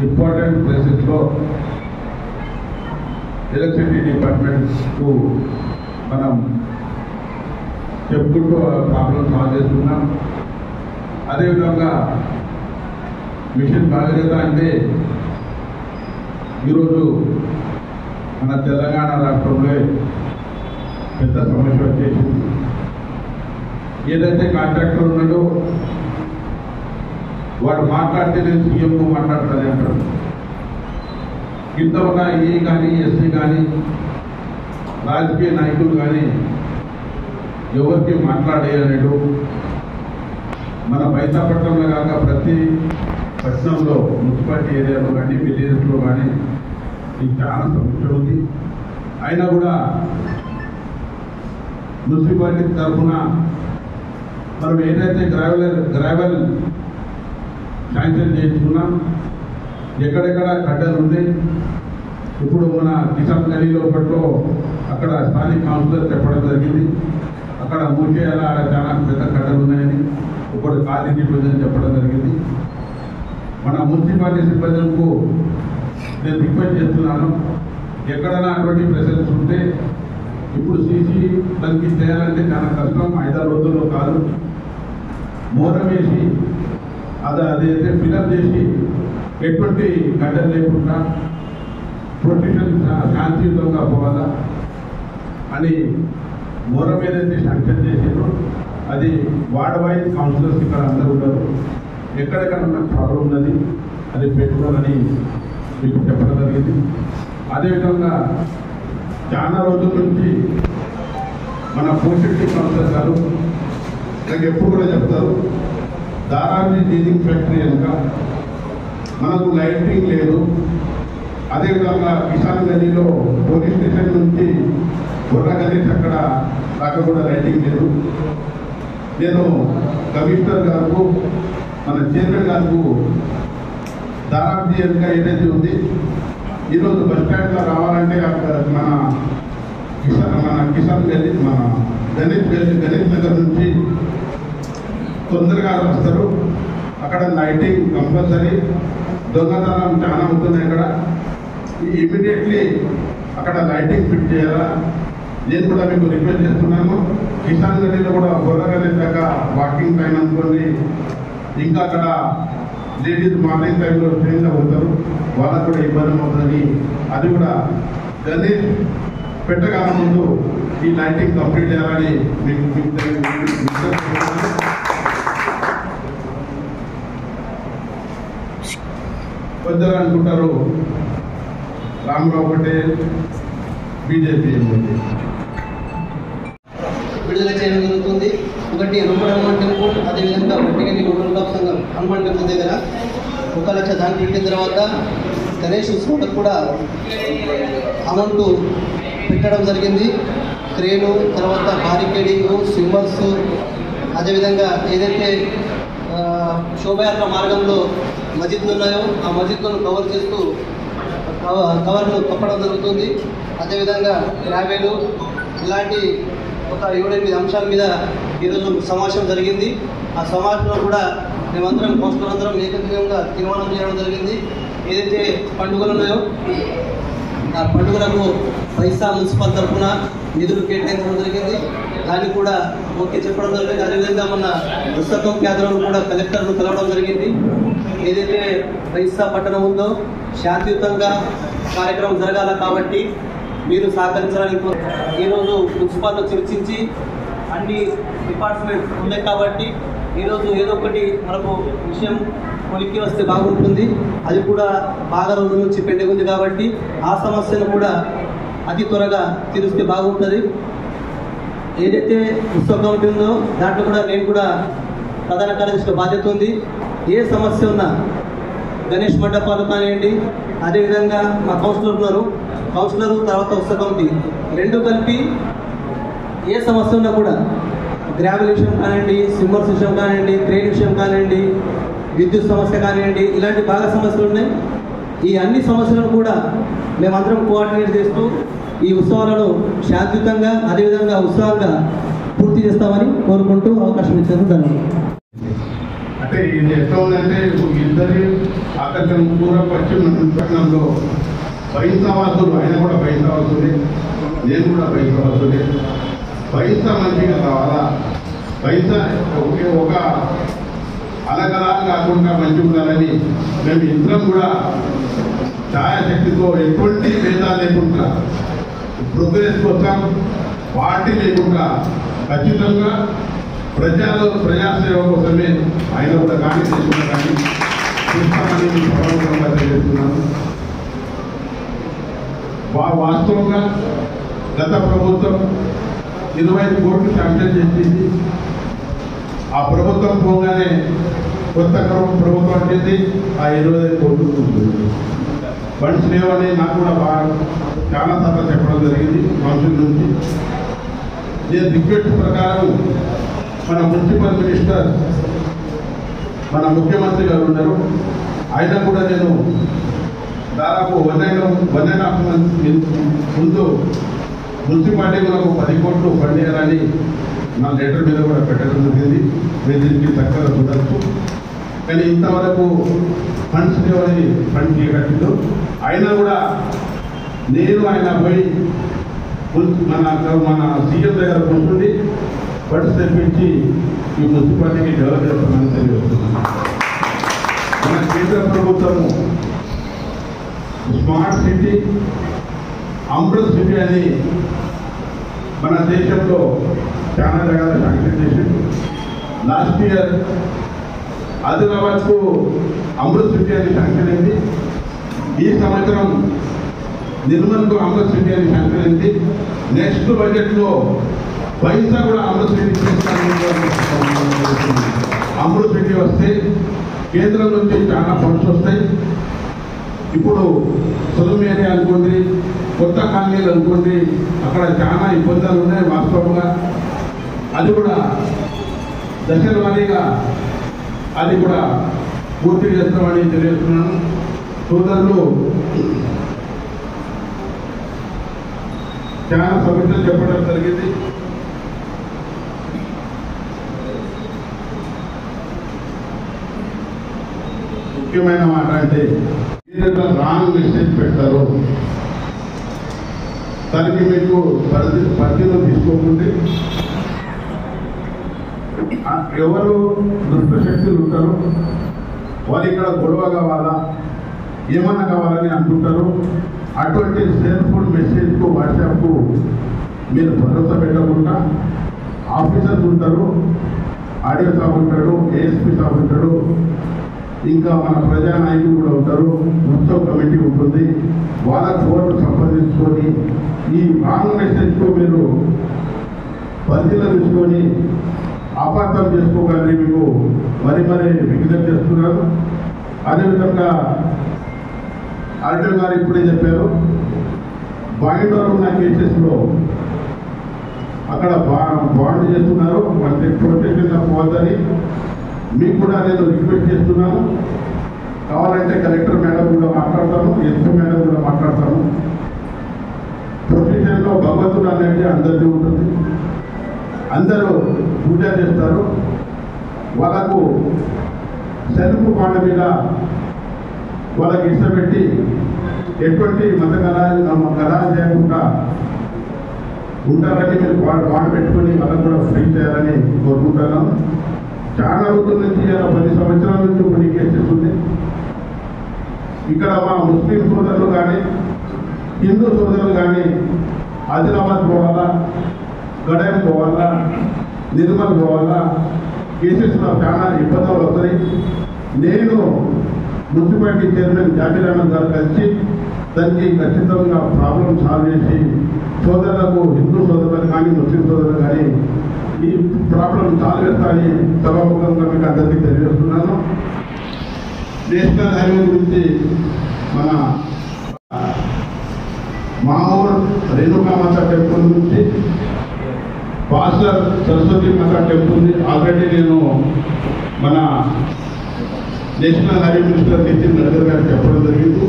[SPEAKER 5] ఇంపార్టెంట్ ప్లేసెస్లో ఎలక్ట్రిసిటీ డిపార్ట్మెంట్కు మనం చెప్పుకుంటూ ప్రాబ్లం సాల్వ్ చేస్తున్నాం. అదేవిధంగా మిషన్ భాగీరథ అంటే ఈరోజు మన తెలంగాణ రాష్ట్రంలో పెద్ద సమస్య వచ్చేసింది. ఏదైతే కాంట్రాక్టర్ ఉన్నాడో వాడు మాట్లాడితే నేను సీఎంకు మాట్లాడతాను అంటారు. కింద ఉన్న ఏ కానీ ఎస్సీ కానీ రాజకీయ నాయకులు కానీ ఎవరికి మాట్లాడేయలేడు. మన బైతాపట్నంలో కాక ప్రతి పట్టణంలో మున్సిపాలిటీ ఏరియాలో కానీ విలేజెస్లో కానీ ఇది చాలా సమస్య ఉంది. అయినా కూడా మున్సిపాలిటీ తరఫున మనం ఏదైతే గ్రావెల్ శాంక్షన్ చేయించుకున్నాం, ఎక్కడెక్కడ కడ్డలు ఉన్నాయి. ఇప్పుడు మన కిసాన్ గలీలో పట్లో అక్కడ స్థానిక కౌన్సిలర్ చెప్పడం జరిగింది, అక్కడ మూసేయాలా, అక్కడ చాలా పెద్ద కడ్డలు ఉన్నాయని. ఇప్పుడు ఖాళీ సిబ్బంది చెప్పడం జరిగింది. మన మున్సిపాలిటీ సిబ్బందులకు నేను రిక్వెస్ట్ చేస్తున్నాను, ఎక్కడైనా అటువంటి ప్రెసెన్స్ ఉంటే ఇప్పుడు సీసీ తనిఖీ చేయాలంటే చాలా కష్టం. 5-6 రోజుల్లో కాదు, మోరం వేసి అదైతే ఫిలప్ చేసి ఎటువంటి గడ్డలు లేకుండా ప్రొటెక్షన్ శాంతియుతంగా పోవాలా అని మోరం ఏదైతే శాంక్షన్ చేసారో అది వార్డ్ వైజ్ కౌన్సిలర్స్ ఇక్కడ అందరూ ఉన్నారు. ఎక్కడెక్కడ నాకు ప్రాబ్లం ఉన్నది అది పెట్టుకోవాలని మీకు చెప్పడం జరిగింది. అదేవిధంగా చాలా రోజుల నుంచి మన పోషెట్టి కౌన్సిలర్ గారు నాకు ఎప్పుడు కూడా చెప్తారు, దారాజీ డీజింగ్ ఫ్యాక్టరీ కనుక మనకు లైటింగ్ లేదు. అదేవిధంగా కిసాన్ గదిలో పోలీస్ స్టేషన్ నుంచి బుర్ర గణేష్ అక్కడ దాకా కూడా లైటింగ్ లేదు. నేను కమిషనర్ గారు మన చైర్మన్ గారు దారాజీ కనుక ఏదైతే ఉంది ఈరోజు బస్ స్టాండ్లో రావాలంటే అక్కడ మన కిసాన్ గది మన గణేష్ నగర్ నుంచి తొందరగా వస్తారు. అక్కడ లైటింగ్ కంపల్సరీ, దొంగతనం చాలా ఉంటుంది. అక్కడ ఇమీడియట్లీ అక్కడ లైటింగ్ ఫిట్ చేయాలా. నేను కూడా మీకు రిక్వెస్ట్ చేస్తున్నాను. కిసాన్ గదిలో కూడా బొర్రగలి దాకా వాకింగ్ టైం అనుకోండి. ఇంకా అక్కడ లేడీస్ మార్నింగ్ టైంలో ట్రైన్లో ఉంటారు, వాళ్ళకు కూడా ఇబ్బంది అవుతుంది. అది కూడా గణేష్ పెట్టగానే ముందు ఈ లైటింగ్ కంప్లీట్ చేయాలని మీకు కొందరు అనుకుంటారు రామరావు పటేల్ బీజేపీ
[SPEAKER 8] విడుదల చేయడం జరుగుతుంది. ఒకటి రూపడ హనుమాన్ టెంపుల్, అదేవిధంగా పట్టిగల్లి రూరల్ క్లబ్ సంఘం హనుమాన్ టెంపుల్ దగ్గర 1 లక్ష దాన్ని పెట్టిన తర్వాత గణేష్ ఉత్సవాలకు కూడా అమౌంట్ పెట్టడం జరిగింది. క్రేను, తర్వాత బారికేడింగ్, స్విమ్మర్స్, అదేవిధంగా ఏదైతే శోభయాత్ర మార్గంలో మస్జిద్లు ఉన్నాయో ఆ మస్జిద్లను కవర్ చేస్తూ కవర్లు కప్పడం జరుగుతుంది. అదేవిధంగా గ్రావెలు ఇలాంటి ఒక 7-8 అంశాల మీద ఈరోజు సమావేశం జరిగింది. ఆ సమావేశంలో కూడా మేమందరం కౌన్సిలర్లందరం ఏకగ్రీవంగా తీర్మానం చేయడం జరిగింది. ఏదైతే పండుగలు ఉన్నాయో ఆ పండుగలకు పైసా మున్సిపల్ తరఫున నిధులు కేటాయించడం జరిగింది. దాన్ని కూడా ఓకే చెప్పడం జరిగింది. అదేవిధంగా మన పుస్తకం కేంద్రంలో కూడా కలెక్టర్ను కలవడం జరిగింది. ఏదైతే పైసా పట్టణం ఉందో శాంతియుతంగా కార్యక్రమం జరగాల కాబట్టి మీరు సహకరించడానికి ఈరోజు మున్సిపాల్లో చర్చించి అన్ని డిపార్ట్మెంట్స్ ఉన్నాయి కాబట్టి ఈరోజు ఏదో ఒకటి మనకు విషయం కొలిక్కి వస్తే బాగుంటుంది. అది కూడా బాగా రోజుల నుంచి పెండింగ్ ఉంది కాబట్టి ఆ సమస్యను కూడా అతి త్వరగా తీరుస్తే బాగుంటుంది. ఏదైతే ఉత్సవ కమిటీ ఉందో దాంట్లో కూడా నేను కూడా ప్రధాన కార్యదర్శిగా బాధ్యత ఉంది. ఏ సమస్య ఉన్నా గణేష్ మండపాలు కానివ్వండి, అదేవిధంగా మా కౌన్సిలర్ ఉన్నారు, కౌన్సిలరు తర్వాత ఉత్సవ కమిటీ 2 కలిపి ఏ సమస్య ఉన్నా కూడా గ్రావెల్ విషయం కానివ్వండి, స్విమ్మర్స్ విషయం కానివ్వండి, క్రేన్ విషయం కానివ్వండి, విద్యుత్ సమస్య కానివ్వండి, ఇలాంటి బాగా సమస్యలు ఉన్నాయి. ఈ అన్ని సమస్యలను కూడా మేమందరం కోఆర్డినేట్ చేస్తూ ఈ ఉత్సవాలను శాంతియుతంగా అదేవిధంగా ఉత్సాహంగా పూర్తి చేస్తామని కోరుకుంటూ అవకాశం ఇచ్చేందుకు ధన్యవాదాలు.
[SPEAKER 5] అంటే ఇది ఎట్లా ఉందంటే ఇద్దరు అక్కడ పూర్వ పశ్చిమ పట్టణంలో బైంసవాసులు, ఆయన కూడా బైంసవాసులే, నేను కూడా బైంసవాసులే. పైసా మంచిగా కావాలా, పైసా ఒక అలగలా కాకుండా మంచిగా ఉండాలని మేము ఇద్దరం కూడా ఛాయాశక్తితో ఎటువంటి భేదాలు లేకుండా ప్రోగ్రెస్ కోసం పార్టీ లేకుండా ఖచ్చితంగా ప్రజాసేవ కోసమే ఆయన కూడా కానీ చేసుకున్నా కానీ చూస్తామని ప్రభావంగా తెలియజేస్తున్నాను. వాస్తవంగా గత ప్రభుత్వం 25 కోట్లు శాంక్షన్ చేసింది. ఆ ప్రభుత్వం పోగానే కొత్త ప్రభుత్వం వచ్చింది, ఆ 25 కోట్లు ఉంటుంది. ఫండ్స్ లేవని నాకు కూడా చాలా సార్లు చెప్పడం జరిగింది కౌన్సిల్ నుంచి. నేను రిక్వెస్ట్ ప్రకారం మన మున్సిపల్ మినిస్టర్, మన ముఖ్యమంత్రి గారు ఉన్నారు, ఆయన కూడా నేను దాదాపు 1.5 months ముందు మున్సిపాలిటీ మనకు 10 కోట్లు ఫండ్ చేయాలని నా లెటర్ మీద కూడా పెట్టడం జరిగింది. మీరు దీనికి చక్కగా చూడవచ్చు. కానీ ఇంతవరకు ఫండ్స్ లేవని ఫండ్ చేయగట్టిందో అయినా కూడా నేను ఆయన పోయి మన సీఎం దగ్గర కూర్చుండి ఫండ్స్ తెప్పించి ఈ మున్సిపాలిటీకి డెవలప్ చేస్తామని తెలియజేస్తున్నాను. మన కేంద్ర ప్రభుత్వము స్మార్ట్ సిటీ, అమృత్ సిటీ అని మన దేశంలో చాలా రకాల శాంక్షన్ చేసింది. లాస్ట్ ఇయర్ ఆదిలాబాద్కు అమృత్ సిటీ అని శాంక్షన్ అయింది. ఈ సంవత్సరం నిర్మల్కు అమృత్ సిటీ అని శాంక్షన్ అయింది. నెక్స్ట్ బడ్జెట్లో వైజా కూడా అమృత్ సిటీ అమృత్ సిటీ వస్తే కేంద్రం నుంచి చాలా ఫండ్స్ వస్తాయి. ఇప్పుడు సొలం ఏరియా అనుకోండి, కొత్త కాలనీలు అనుకోండి, అక్కడ చాలా ఇబ్బందులు ఉన్నాయి వాస్తవంగా. అది కూడా దశల వారీగా అది కూడా పూర్తి చేస్తామని తెలియజేస్తున్నాను. సోదరులు చాలా సమస్యలు చెప్పడం జరిగింది. ముఖ్యమైన మాట అంటే ఏదైతే రాంగ్ మెసేజ్ పెడతారో దానికి మీకు పరిధిలో తీసుకోకుండా ఎవరు దుష్టశక్తులు ఉంటారో వాళ్ళు ఇక్కడ గొడవ కావాలా ఏమన్నా కావాలని అనుకుంటారు. అటువంటి సెల్ ఫోన్ మెసేజ్కు వాట్సాప్కు మీరు భరోసా పెట్టకుండా ఆఫీసర్స్ ఉంటారు, ఆడియో సాబ్ ఉంటాడు, ఏఎస్పీ సాబ్ ఉంటాడు, ఇంకా మన ప్రజానాయకులు కూడా ఉంటారు, ఉత్సవ కమిటీ ఉంటుంది. వాళ్ళ ఫోన్లు సంప్రదించుకొని ఈ రాంగ్ మెసేజ్కు మీరు పరిశీలన తీసుకొని అపార్థం చేసుకోగలని మీకు మరి విజ్ఞప్తి చేస్తున్నారు. అదేవిధంగా ఆర్టీఓ గారు ఇప్పుడే చెప్పారు, బాయిండర్ ఉన్న కేసెస్లో అక్కడ బాండ్ చేస్తున్నారు, వాళ్ళకి ప్రొటెక్షన్ పోవద్దని మీకు కూడా నేను రిక్వెస్ట్ చేస్తున్నాను. కావాలంటే కలెక్టర్ మేడం కూడా మాట్లాడతాను, ఎస్పీ మేడం కూడా మాట్లాడతాను. ప్రొటెక్షన్లో భగవంతుడు అనేది అందరికీ ఉంటుంది, అందరూ పూజ చేస్తారు. వాళ్ళకు సెల్ఫ్ బాండ్ మీద వాళ్ళకి ఇష్టపెట్టి ఎటువంటి మత కళాలు చేయకుండా ఉంటారని మీరు బాండ్ పెట్టుకొని వాళ్ళకు కూడా ఫ్రీ చేయాలని కోరుకుంటున్నాను. చాలా రోజుల నుంచి 10 సంవత్సరాల నుంచి కొన్ని కేసెస్ ఉంది. ఇక్కడ మా ముస్లిం సోదరులు కానీ హిందూ సోదరులు కానీ ఆదిలాబాద్ పోవాలా, గడాయం పోవాలా, నిర్మల్ పోవాలా, కేసెస్లో చాలా ఇబ్బందులు వస్తాయి. నేను మున్సిపాలిటీ చైర్మన్ జాబీర్ అహ్మద్ గారు కలిసి దానికి ఖచ్చితంగా ప్రాబ్లం సాల్వ్ చేసి సోదరులకు, హిందూ సోదరులకు కానీ ముస్లిం సోదరులు కానీ ఈ ప్రాబ్లం సాల్వ్ చేస్తానని సభాముఖంగా మీకు అందరికీ తెలియజేస్తున్నాను. నేషనల్ హైవే గురించి మన మామూలు రేణుకామాత టెంపుల్ నుంచి పాస్టర్ సరస్వతి మాత టెంపుల్ ఆల్రెడీ నేను మన national highway minister Nitin Gadkari గారికి చెప్పడం జరిగింది.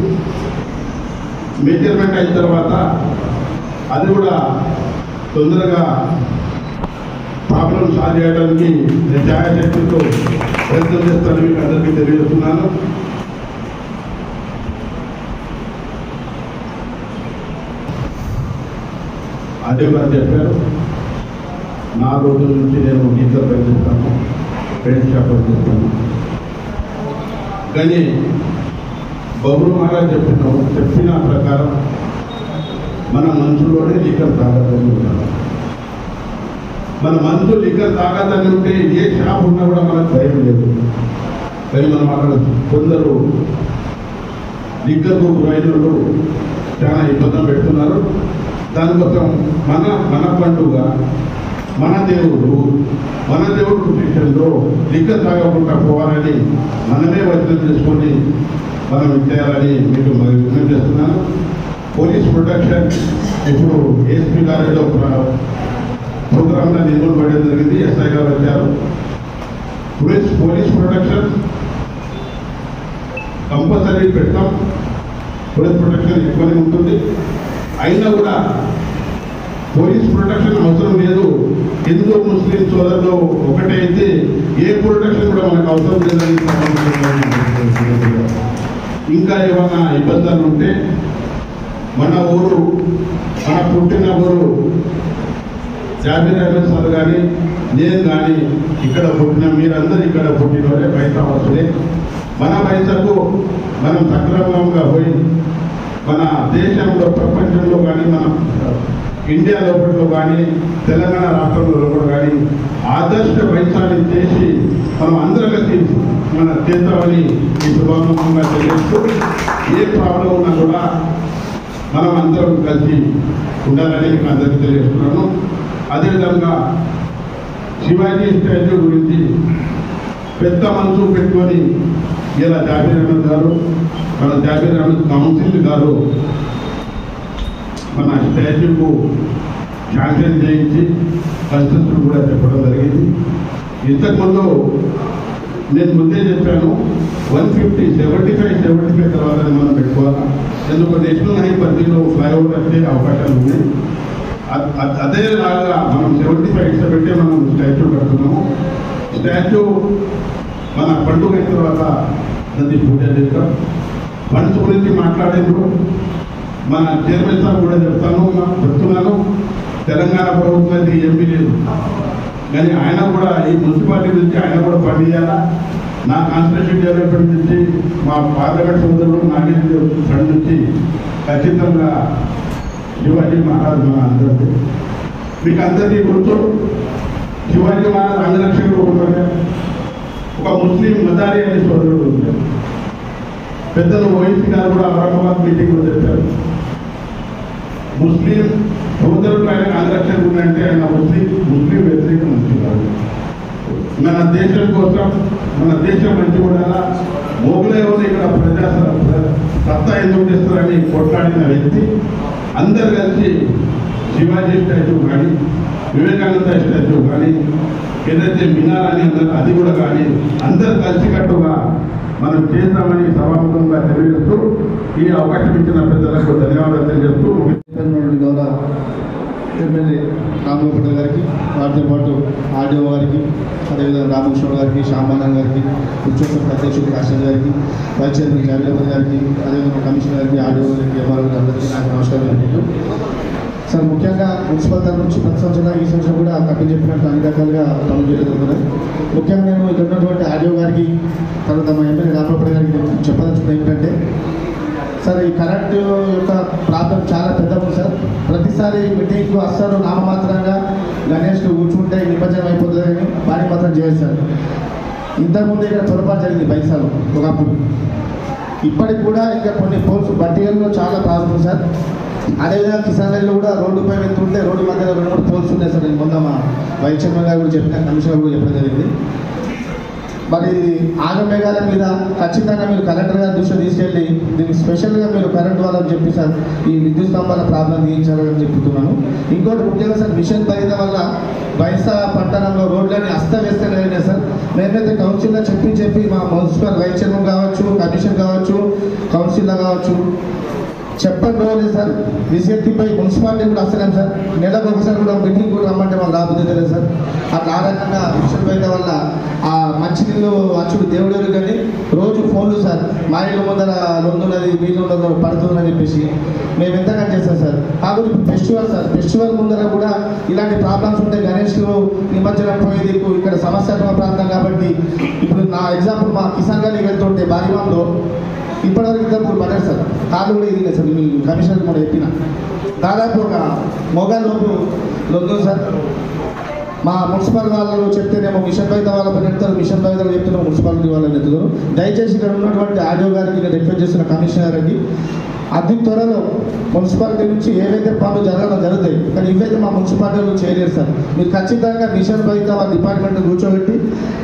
[SPEAKER 5] మెజర్మెంట్ అయిన తర్వాత అది కూడా తొందరగా ప్రాబ్లం సాల్వ్ చేయడానికి ఛాయాశక్తితో ప్రయత్నం చేస్తానని మీకు అందరికీ తెలియజేస్తున్నాను. అదే గారు చెప్పారు, 4 రోజుల నుంచి నేను గీత పనిచేస్తాను, పెయింట్ షాప్ పనిచేస్తాను. కానీ బబురు మహారాజ్ చెప్పిన ప్రకారం మన మనసులోనే లిక్కర్ తాగదని ఉంటారు. మన మనసు లిక్కర్ తాగదని ఉంటే ఏ షాప్ ఉన్నా కూడా మనకు భయం లేదు. కానీ మనం అక్కడ కొందరు లిక్కర్కు గురైనలు చాలా ఇబ్బందులు పెడుతున్నారు. దానికోసం మన పండుగ, మన దేవుడు విషయంలో లిక్కర్ తాగకుండా పోవాలని మనమే వచనం చేసుకొని మనం చేయాలని మీకు విజ్ఞప్తి చేస్తున్నాను. పోలీస్ ప్రొటెక్షన్ ఇప్పుడు ఏఎస్పీ గారిలో ప్రోగ్రాంలో నిర్మూలన పడడం జరిగింది. ఎస్ఐ గారు వచ్చారు. పోలీస్ ప్రొటెక్షన్ కంపల్సరీ పెడతాం. పోలీస్ ప్రొటెక్షన్ ఎక్కువనే ఉంటుంది. అయినా కూడా పోలీస్ ప్రొటెక్షన్ అవసరం లేదు. హిందూ ముస్లిం సోదరులు ఒకటే అయితే ఏ ప్రొటెక్షన్ కూడా మనకు అవసరం లేదని ఇంకా ఏమైనా ఇబ్బందులు ఉంటే మన ఊరు, మన పుట్టిన ఊరు జాబీర్ అహ్మద్ సార్ కానీ నేను కానీ ఇక్కడ పుట్టిన మీరందరూ ఇక్కడ పుట్టిన వాళ్ళే, పైసా వస్తులే. మన పైసకు మనం సక్రమంగా పోయి మన దేశంలో, ప్రపంచంలో కానీ, మన ఇండియా లోపల కానీ, తెలంగాణ రాష్ట్రంలో లోపల కానీ ఆదర్శ పైసాన్ని చేసి మనం అందరం కలిసి మన చేద్దామని ఈ శుభాముఖంగా తెలియజేస్తూ, ఏ ప్రాబ్లం ఉన్నా కూడా మనం అందరం కలిసి ఉండాలని మీకు అందరికీ తెలియజేస్తున్నాను. అదేవిధంగా శివాజీ స్టాచ్యూ గురించి పెద్ద మనసు పెట్టుకొని ఇలా జాబీర్ అహ్మద్ గారు, మన జాబీర్ అహ్మద్ కౌన్సిల్ గారు మన స్టాచ్యూకు శాంక్షన్ చేయించి కన్స్ట్రక్షన్ కూడా చెప్పడం జరిగింది. ఇంతకుముందు నేను ముందే చెప్పాను, 150, 75 తర్వాత మనం పెట్టుకోవాలి. ఎందుకు నేషనల్ హైవే పరిధిలో ఫ్లైఓవర్ వచ్చే అవకాశాలు ఉన్నాయి. అదేలాగా మనం 75 ఇష్టపెట్టే మనం స్టాచ్యూ కడుతున్నాము. స్టాచ్యూ మన పండుగ అయిన తర్వాత దాన్ని పూజ చేస్తాం. ఫండ్స్ గురించి మాట్లాడేప్పుడు మన చైర్మన్ సార్ కూడా చెప్తున్నాను, తెలంగాణ ప్రభుత్వం అయితే ఏమీ లేదు. కానీ ఆయన కూడా ఈ మున్సిపాలిటీ నుంచి ఆయన కూడా పనిచేయాలా, నా కాన్స్టిట్యూషన్ డెవలప్మెంట్ నుంచి మా పార్లమెంట్ సోదరులు నాగేంద్ర ఫ్రంట్ నుంచి ఖచ్చితంగా శివాజీ మహారాజ్ మన అందరికీ మీకు అందరికీ గుర్తు శివాజీ మహారాజ్ అంగరక్షకుడు ఉంటారు. ఒక ముస్లిం మదారి అనే సోదరుడు ఉంటారు. పెద్దలు ఓఎస్సీ గారు కూడా ఔరంగాబాద్ మీటింగ్లో చెప్పారు. ముస్లిం సోదరుడు ఆయన అంగరక్షకుడు అంటే ఆయన ముస్లిం వ్యతిరేక మంచి కాదు. మన దేశం కోసం మన దేశం మంచి కూడా మొగలే ఇక్కడ ప్రజా సత్తా ఎందుకు చేస్తారని కొట్లాడిన వ్యక్తి. అందరు కలిసి శివాజీ స్టాచ్యూ కానీ వివేకానంద స్టాచ్యూ కానీ ఏదైతే మినార్ అని అది కూడా కానీ అందరు కలిసికట్టుగా మనం చేద్దామని సభాముఖంగా తెలియజేస్తూ ఈ అవకాశం ఇచ్చిన పెద్దలకు ధన్యవాదాలు తెలియజేస్తూ
[SPEAKER 9] గౌరవ ఎమ్మెల్యే రామగోపాల్ గారికి, వారితో పాటు ఆర్డీఓ గారికి, అదేవిధంగా రామకృష్ణ గారికి, శ్యామానంద్ గారికి, ఉద్యోగ అధ్యక్షుడు కాశీ గారికి, వైస్ చైర్మన్ జావేద్ గారికి, అదేవిధంగా కమిషనర్ గారికి, ఆర్డీఓ గారికి, ఎంఆర్ఓ గారికి నాకు నమస్కారం చెప్పారు. సార్ ముఖ్యంగా మున్సిపల్ తరఫు నుంచి ప్రతి సంవత్సరం ఈ సంవత్సరం కూడా కపిల్ చెప్పినట్టు అన్ని రకాలుగా పనులు చేయడం. ముఖ్యంగా నేను ఇక్కడ ఉన్నటువంటి ఆర్డీఓ గారికి, తర్వాత మా ఎమ్మెల్యే రామగోపాల్ గారికి చెప్పదలుచుకున్నది ఏంటంటే సార్ ఈ కరెంటు యొక్క ప్రాబ్లం చాలా పెద్దగా ఉంది సార్. ప్రతిసారి మీటింగ్కు వస్తారు, నామమాత్రంగా గణేష్కు కూర్చుంటే నిమజ్జనం అయిపోతుందని భారీ మాత్రం చేయాలి సార్. ఇంతకుముందు ఇక్కడ పొరపాటు జరిగింది బైసాలు ఒకప్పుడు. ఇప్పటికి కూడా ఇంకా కొన్ని పోల్స్ బట్టిగల్లో చాలా ప్రాబ్లం సార్. అదేవిధంగా కిసాన్లో కూడా రోడ్డుపై వెళ్తుంటే రోడ్డు మధ్యలో 2-3 పోల్స్ ఉన్నాయి సార్. నేను మొన్న మా వైస్ చైర్మన్ గారు కూడా చెప్పిన, కమిషనర్ కూడా చెప్పడం జరిగింది. మరి ఆగమేఘాల మీద ఖచ్చితంగా మీరు కలెక్టర్ గారి దృష్టి తీసుకెళ్ళి దీనికి స్పెషల్గా మీరు కరెంట్ వాళ్ళని చెప్పి సార్ ఈ విద్యుత్ స్తంభాల ప్రాబ్లం తీయించాలని చెప్తున్నాను. ఇంకోటి ముఖ్యంగా సార్ మిషన్ భరిత వల్ల బైసా పట్టణంలో రోడ్లన్నీ అస్తవ్యస్తంగా అయినాయి సార్. మేమైతే కౌన్సిల్లో చెప్పి మా మున్సిపల్ వైస్ చైర్మన్ కావచ్చు, కమిషన్ కావచ్చు, కౌన్సిల్లో కావచ్చు చెప్పండి రోజు సార్. విసిఎత్తిపై మున్సిపాలిటీ కూడా వస్తున్నాం సార్. నెలకు ఒకసారి కూడా మీటింగ్ కూడా రమ్మంటే వాళ్ళు రాబోతుంది సార్. అట్లా ఆ రకంగా మిషన్ బయట వల్ల ఆ మంచినీళ్ళు అచ్చుడు దేవుడు కానీ రోజు ఫోన్లు సార్, మా ఇల్లు ముందర లొందున్నది, వీళ్ళు పడుతుందని చెప్పేసి మేము ఎంతగా చేస్తాం సార్. కాకపోతే ఇప్పుడు ఫెస్టివల్ సార్, ఫెస్టివల్ ముందర కూడా ఇలాంటి ప్రాబ్లమ్స్ ఉంటాయి. గణేష్ నిమజ్జనం పోయేది ఇక్కడ సమస్యాత్మక ప్రాంతం కాబట్టి ఇప్పుడు నా ఎగ్జాంపుల్ మా కిసాన్ గారికి వెళ్తుంటే బారివాన్లో ఇప్పటివరకు ఇద్దరు పడ్డారు సార్. కాళ్ళు కూడా ఇది సార్. మీ కమిషనర్ కూడా చెప్పిన దాదాపు ఒక మొగల్ లోపు లొందు సార్. మా మున్సిపల్ వాళ్ళు చెప్తేనేమో మిషన్ బయట వాళ్ళ పని ఎడతారు, మిషన్ బయట చెప్తేనేమో మున్సిపాలిటీ వాళ్ళని ఎత్తుతారు. దయచేసి ఇక్కడ ఉన్నటువంటి ఆర్డీఓ గారికి, నేను రిక్వెస్ట్ చేస్తున్న కమిషనర్ గారికి అతి త్వరలో మున్సిపాలిటీ నుంచి ఏవైతే పనులు జరుగుతాయి కానీ ఇవైతే మా మున్సిపాలిటీలో చేయలేరు సార్. మీరు ఖచ్చితంగా మిషన్ బయట వాళ్ళ డిపార్ట్మెంట్ కూర్చోబెట్టి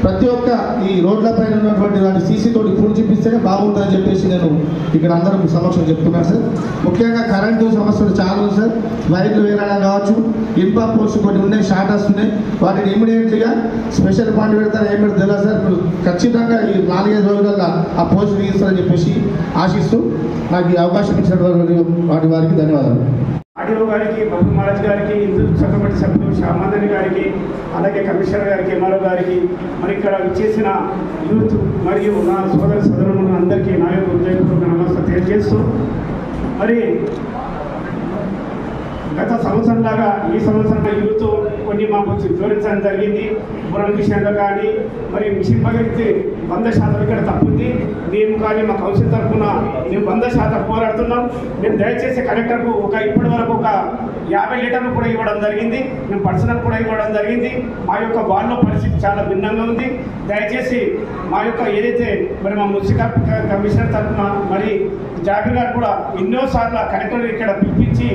[SPEAKER 9] ప్రతి ఒక్క ఈ రోడ్ల పైన ఉన్నటువంటి వాటి సీసీ తోటి పూర్తి చూపిస్తేనే బాగుంటుందని చెప్పేసి నేను ఇక్కడ అందరూ సమక్షం చెప్తున్నాను సార్. ముఖ్యంగా కరెంటు సమస్యలు చాలా ఉంది సార్. వైర్లు వేయడం కావచ్చు, ఇన్పా పోల్స్ కొన్ని ఉన్నాయి, షార్ట్ వస్తున్నాయి. వాటిని ఇమీడియట్లీగా స్పెషల్ పాయింట్ పెడతారు, ఏం పెడతారు తెలియదు సార్. మీరు ఖచ్చితంగా ఈ 4-5 రోజులలో ఆ పోస్ట్ తీస్తారని చెప్పేసి ఆశిస్తూ నాకు ఈ అవకాశం ఇచ్చినటువంటి వారికి ధన్యవాదాలు.
[SPEAKER 10] ఆర్డీఓ గారికి, బహు మహారాజ్ గారికి, హిందూ చట్టపట్టి సభ్యులు శ్యామానంద్ గారికి, అలాగే కమిషనర్ గారికి, ఎంఆర్ఓ గారికి, మరి ఇక్కడ చేసిన యూత్ మరియు నా సోదరులను అందరికీ నా యొక్క హృదయపూర్వక నమస్తే తెలియజేస్తూ, మరి గత సంవత్సరంలాగా ఈ సంవత్సరం యూత్ కొన్ని మాకు వివరించడం జరిగింది. బురం విషయంలో కానీ మరి మిషన్ భగీరథ 100% ఇక్కడ తప్పుంది. మేము కానీ మా కౌన్సిల్ తరఫున మేము 100% పోరాడుతున్నాం. మేము దయచేసి కలెక్టర్కు ఇప్పటి వరకు ఒక 50 లీటర్లు కూడా ఇవ్వడం జరిగింది. మేము పర్సనల్ కూడా ఇవ్వడం జరిగింది. మా యొక్క వార్డులో పరిస్థితి చాలా భిన్నంగా ఉంది. దయచేసి మా యొక్క ఏదైతే మరి మా మున్సిపల్ కమిషనర్ తరఫున మరి జాబిర్ గారు కూడా ఎన్నోసార్లు కలెక్టర్ ఇక్కడ పిలిపించి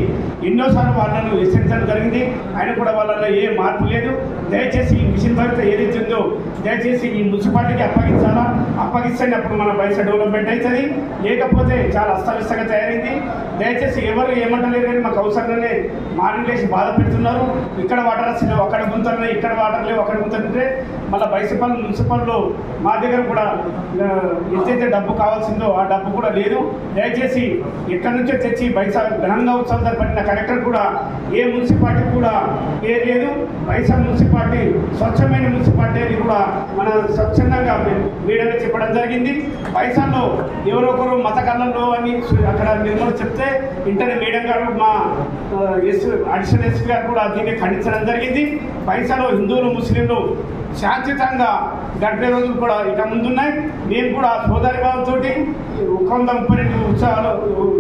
[SPEAKER 10] ఎన్నోసార్లు వాళ్ళను హెచ్చరించడం జరిగింది. ఆయన కూడా వాళ్ళలో ఏ మార్పు లేదు. దయచేసి ఈ మిషన్ భగీరథ ఏదైతే ఉందో దయచేసి ఈ మున్సిపాలిటీకి అప్పగించాలా. అప్పగిస్తే అప్పుడు మన బైసా డెవలప్మెంట్ అవుతుంది. లేకపోతే చాలా అస్తవ్యస్తంగా తయారైంది. దయచేసి ఎవరు ఏమంటలేరు కానీ మాకు అవసరంగానే మార్నింగ్ లేచి బాధ పెడుతున్నారు. ఇక్కడ వాటర్ వస్తున్నాయి, అక్కడ గుంతలు, ఇక్కడ వాటర్ లేవు, అక్కడ గుంతలుంటే మళ్ళీ మున్సిపల్లో మా దగ్గర కూడా ఎంతైతే డబ్బు కావాల్సిందో ఆ డబ్బు కూడా లేదు. దయచేసి ఎక్కడి నుంచో తెచ్చి బైసా ఘనంగా ఉత్సవం జరపడిన కలెక్టర్ కూడా ఏ మున్సిపాలిటీ కూడా పేరు లేదు. బైసా మున్సిపాలిటీ స్వచ్ఛమైన మున్సిపాలిటీ అని కూడా మన స్వచ్ఛందంగా మీడియాలో చెప్పడం జరిగింది. బైసాలో ఎవరొకరు మత కళ్ళల్లో అని అక్కడ నిర్మల చెప్తే ఇంటర్నెట్ మేడం గారు మా అడిషనల్ ఎస్పీ గారు కూడా దీన్ని ఖండించడం జరిగింది. బైసాలో హిందువులు, ముస్లింలు శాంతియుతంగా గడిపే రోజులు కూడా ఇక ముందున్నాయి. మేము కూడా సోదరి భావంతో 132 ఉత్సవాలు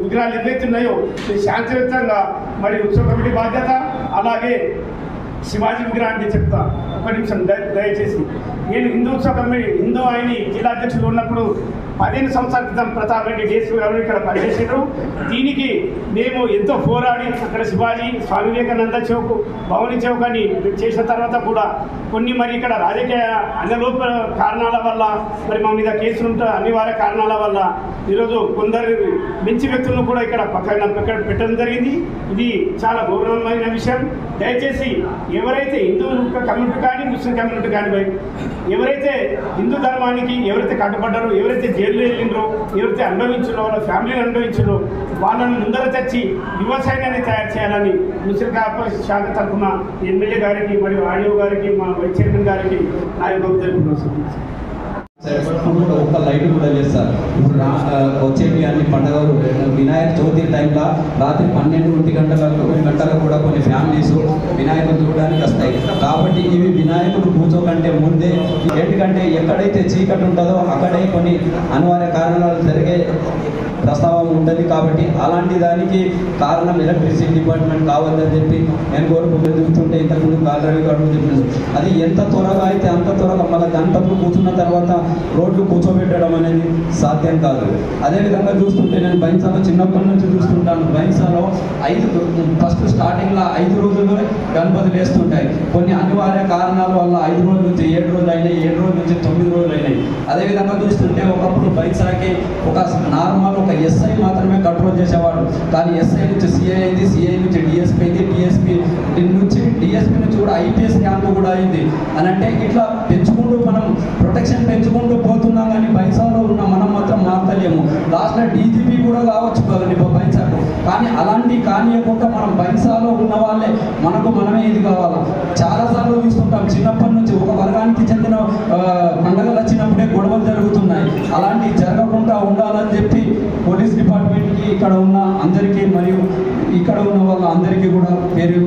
[SPEAKER 10] విగ్రహాలు ఏవైతున్నాయో శాంతియుతంగా మరి ఉత్సవ కమిటీ బాధ్యత. అలాగే శివాజీ విగ్రహాన్ని చెప్తా, ఒక నిమిషం దయచేసి. నేను హిందూ ఉత్సవ కమిటీ హిందూ ఆయని జిల్లా అధ్యక్షుడు ఉన్నప్పుడు 15 సంవత్సరాల క్రితం ప్రతాప్ రెడ్డి డిఎస్పీ గారు ఇక్కడ పనిచేసారు. దీనికి మేము ఎంతో పోరాడి అక్కడ శివాజీ, స్వామి వివేకానంద చౌక్, భవని చౌక్ అని చేసిన తర్వాత కూడా కొన్ని మరి ఇక్కడ రాజకీయ అన్నలోప కారణాల వల్ల మరి మా మీద కేసులు ఉంటాయి, అనివార్య కారణాల వల్ల ఈరోజు కొందరు మంచి వ్యక్తులను కూడా ఇక్కడ పక్కన పెట్టడం జరిగింది. ఇది చాలా గౌరవమైన విషయం. దయచేసి ఎవరైతే హిందూ కమ్యూనిటీ కానీ ముస్లిం కమ్యూనిటీ కానీ ఎవరైతే హిందూ ధర్మానికి ఎవరైతే కట్టుబడ్డారో, ఎవరైతే జైలు వెళ్ళిండ్రో, ఎవరైతే అనుభవించారో, వాళ్ళ ఫ్యామిలీని అనుభవించారో వాళ్ళని ముందర తెచ్చి యువ సైన్యాన్ని తయారు చేయాలని ముస్లిం కార్పొరేషన్ శాఖ తరఫున ఎమ్మెల్యే గారికి మరియు ఆడియో గారికి మా వైస్ చైర్మన్ గారికి నా యొక్క
[SPEAKER 11] ఒక లైట్ కూడా లేదు సార్. ఇప్పుడు వచ్చేవి అన్ని పండుగలు వినాయక చవితి టైంలో రాత్రి 12 గంటలకు కూడా కొన్ని ఫ్యామిలీస్ వినాయకులు చూడడానికి వస్తాయి. కాబట్టి ఇవి వినాయకుడు కూర్చోకంటే ముందే, ఎందుకంటే ఎక్కడైతే చీకటి ఉంటుందో అక్కడే కొన్ని అనివార్య కారణాలు జరిగే ప్రస్తావం ఉంటుంది. కాబట్టి అలాంటి దానికి కారణం ఎలక్ట్రిసిటీ డిపార్ట్మెంట్ కావద్దని చెప్పి నేను కోరుకుంటూ చూస్తుంటే ఇంతకుముందు గాలరీ గారు చెప్పిన అది ఎంత త్వరగా అయితే అంత త్వరగా మళ్ళీ గంటలు కూర్చున్న తర్వాత రోడ్లు కూర్చోబెట్టడం అనేది సాధ్యం కాదు. అదేవిధంగా చూస్తుంటే నేను బైన్సాలో చిన్నప్పటి నుంచి చూస్తుంటాను. బైన్సాలో ఫస్ట్ స్టార్టింగ్లో 5 రోజులు గణపతులు వేస్తుంటాయి. కొన్ని అనివార్య కారణాల వల్ల 5 రోజుల నుంచి 7 రోజులు అయినాయి, 7 రోజుల నుంచి 9 రోజులు అయినాయి. అదేవిధంగా చూస్తుంటే ఒకప్పుడు బైన్సాకి ఒక నార్మల్ ఒక ఎస్ఐ మాత్రమే కంట్రోల్ చేసేవాడు. కానీ ఎస్ఐ నుంచి సిఐ అయింది, సిఐ నుంచి డిఎస్పీ అయింది, డిఎస్పీ నుంచి కూడా ఐపీఎస్ ర్యాంకు కూడా అయింది. అని అంటే ఇట్లా పెంచుకుంటూ మనం ప్రొటెక్షన్ పెంచుకుంటూ పోతున్నాం. కానీ బైన్సాలో ఉన్న మనం మాత్రం మారతలేము. లాస్ట్లో డీజీపీ కూడా కావచ్చు బైన్సాకు. కానీ అలాంటి కానియకుండా మనం బైన్సాలో ఉన్న వాళ్ళే మనమే ఇది కావాలి. చాలాసార్లు చూస్తుంటాం చిన్నప్పటి నుంచి ఒక వర్గానికి చెందిన పండుగలు వచ్చినప్పుడే గొడవలు జరుగుతున్నాయి. అలాంటివి జరగకుండా ఉండాలని చెప్పి పోలీస్ డిపార్ట్మెంట్కి ఇక్కడ ఉన్న అందరికీ మరియు ఇక్కడ ఉన్న వాళ్ళ అందరికీ కూడా పేరు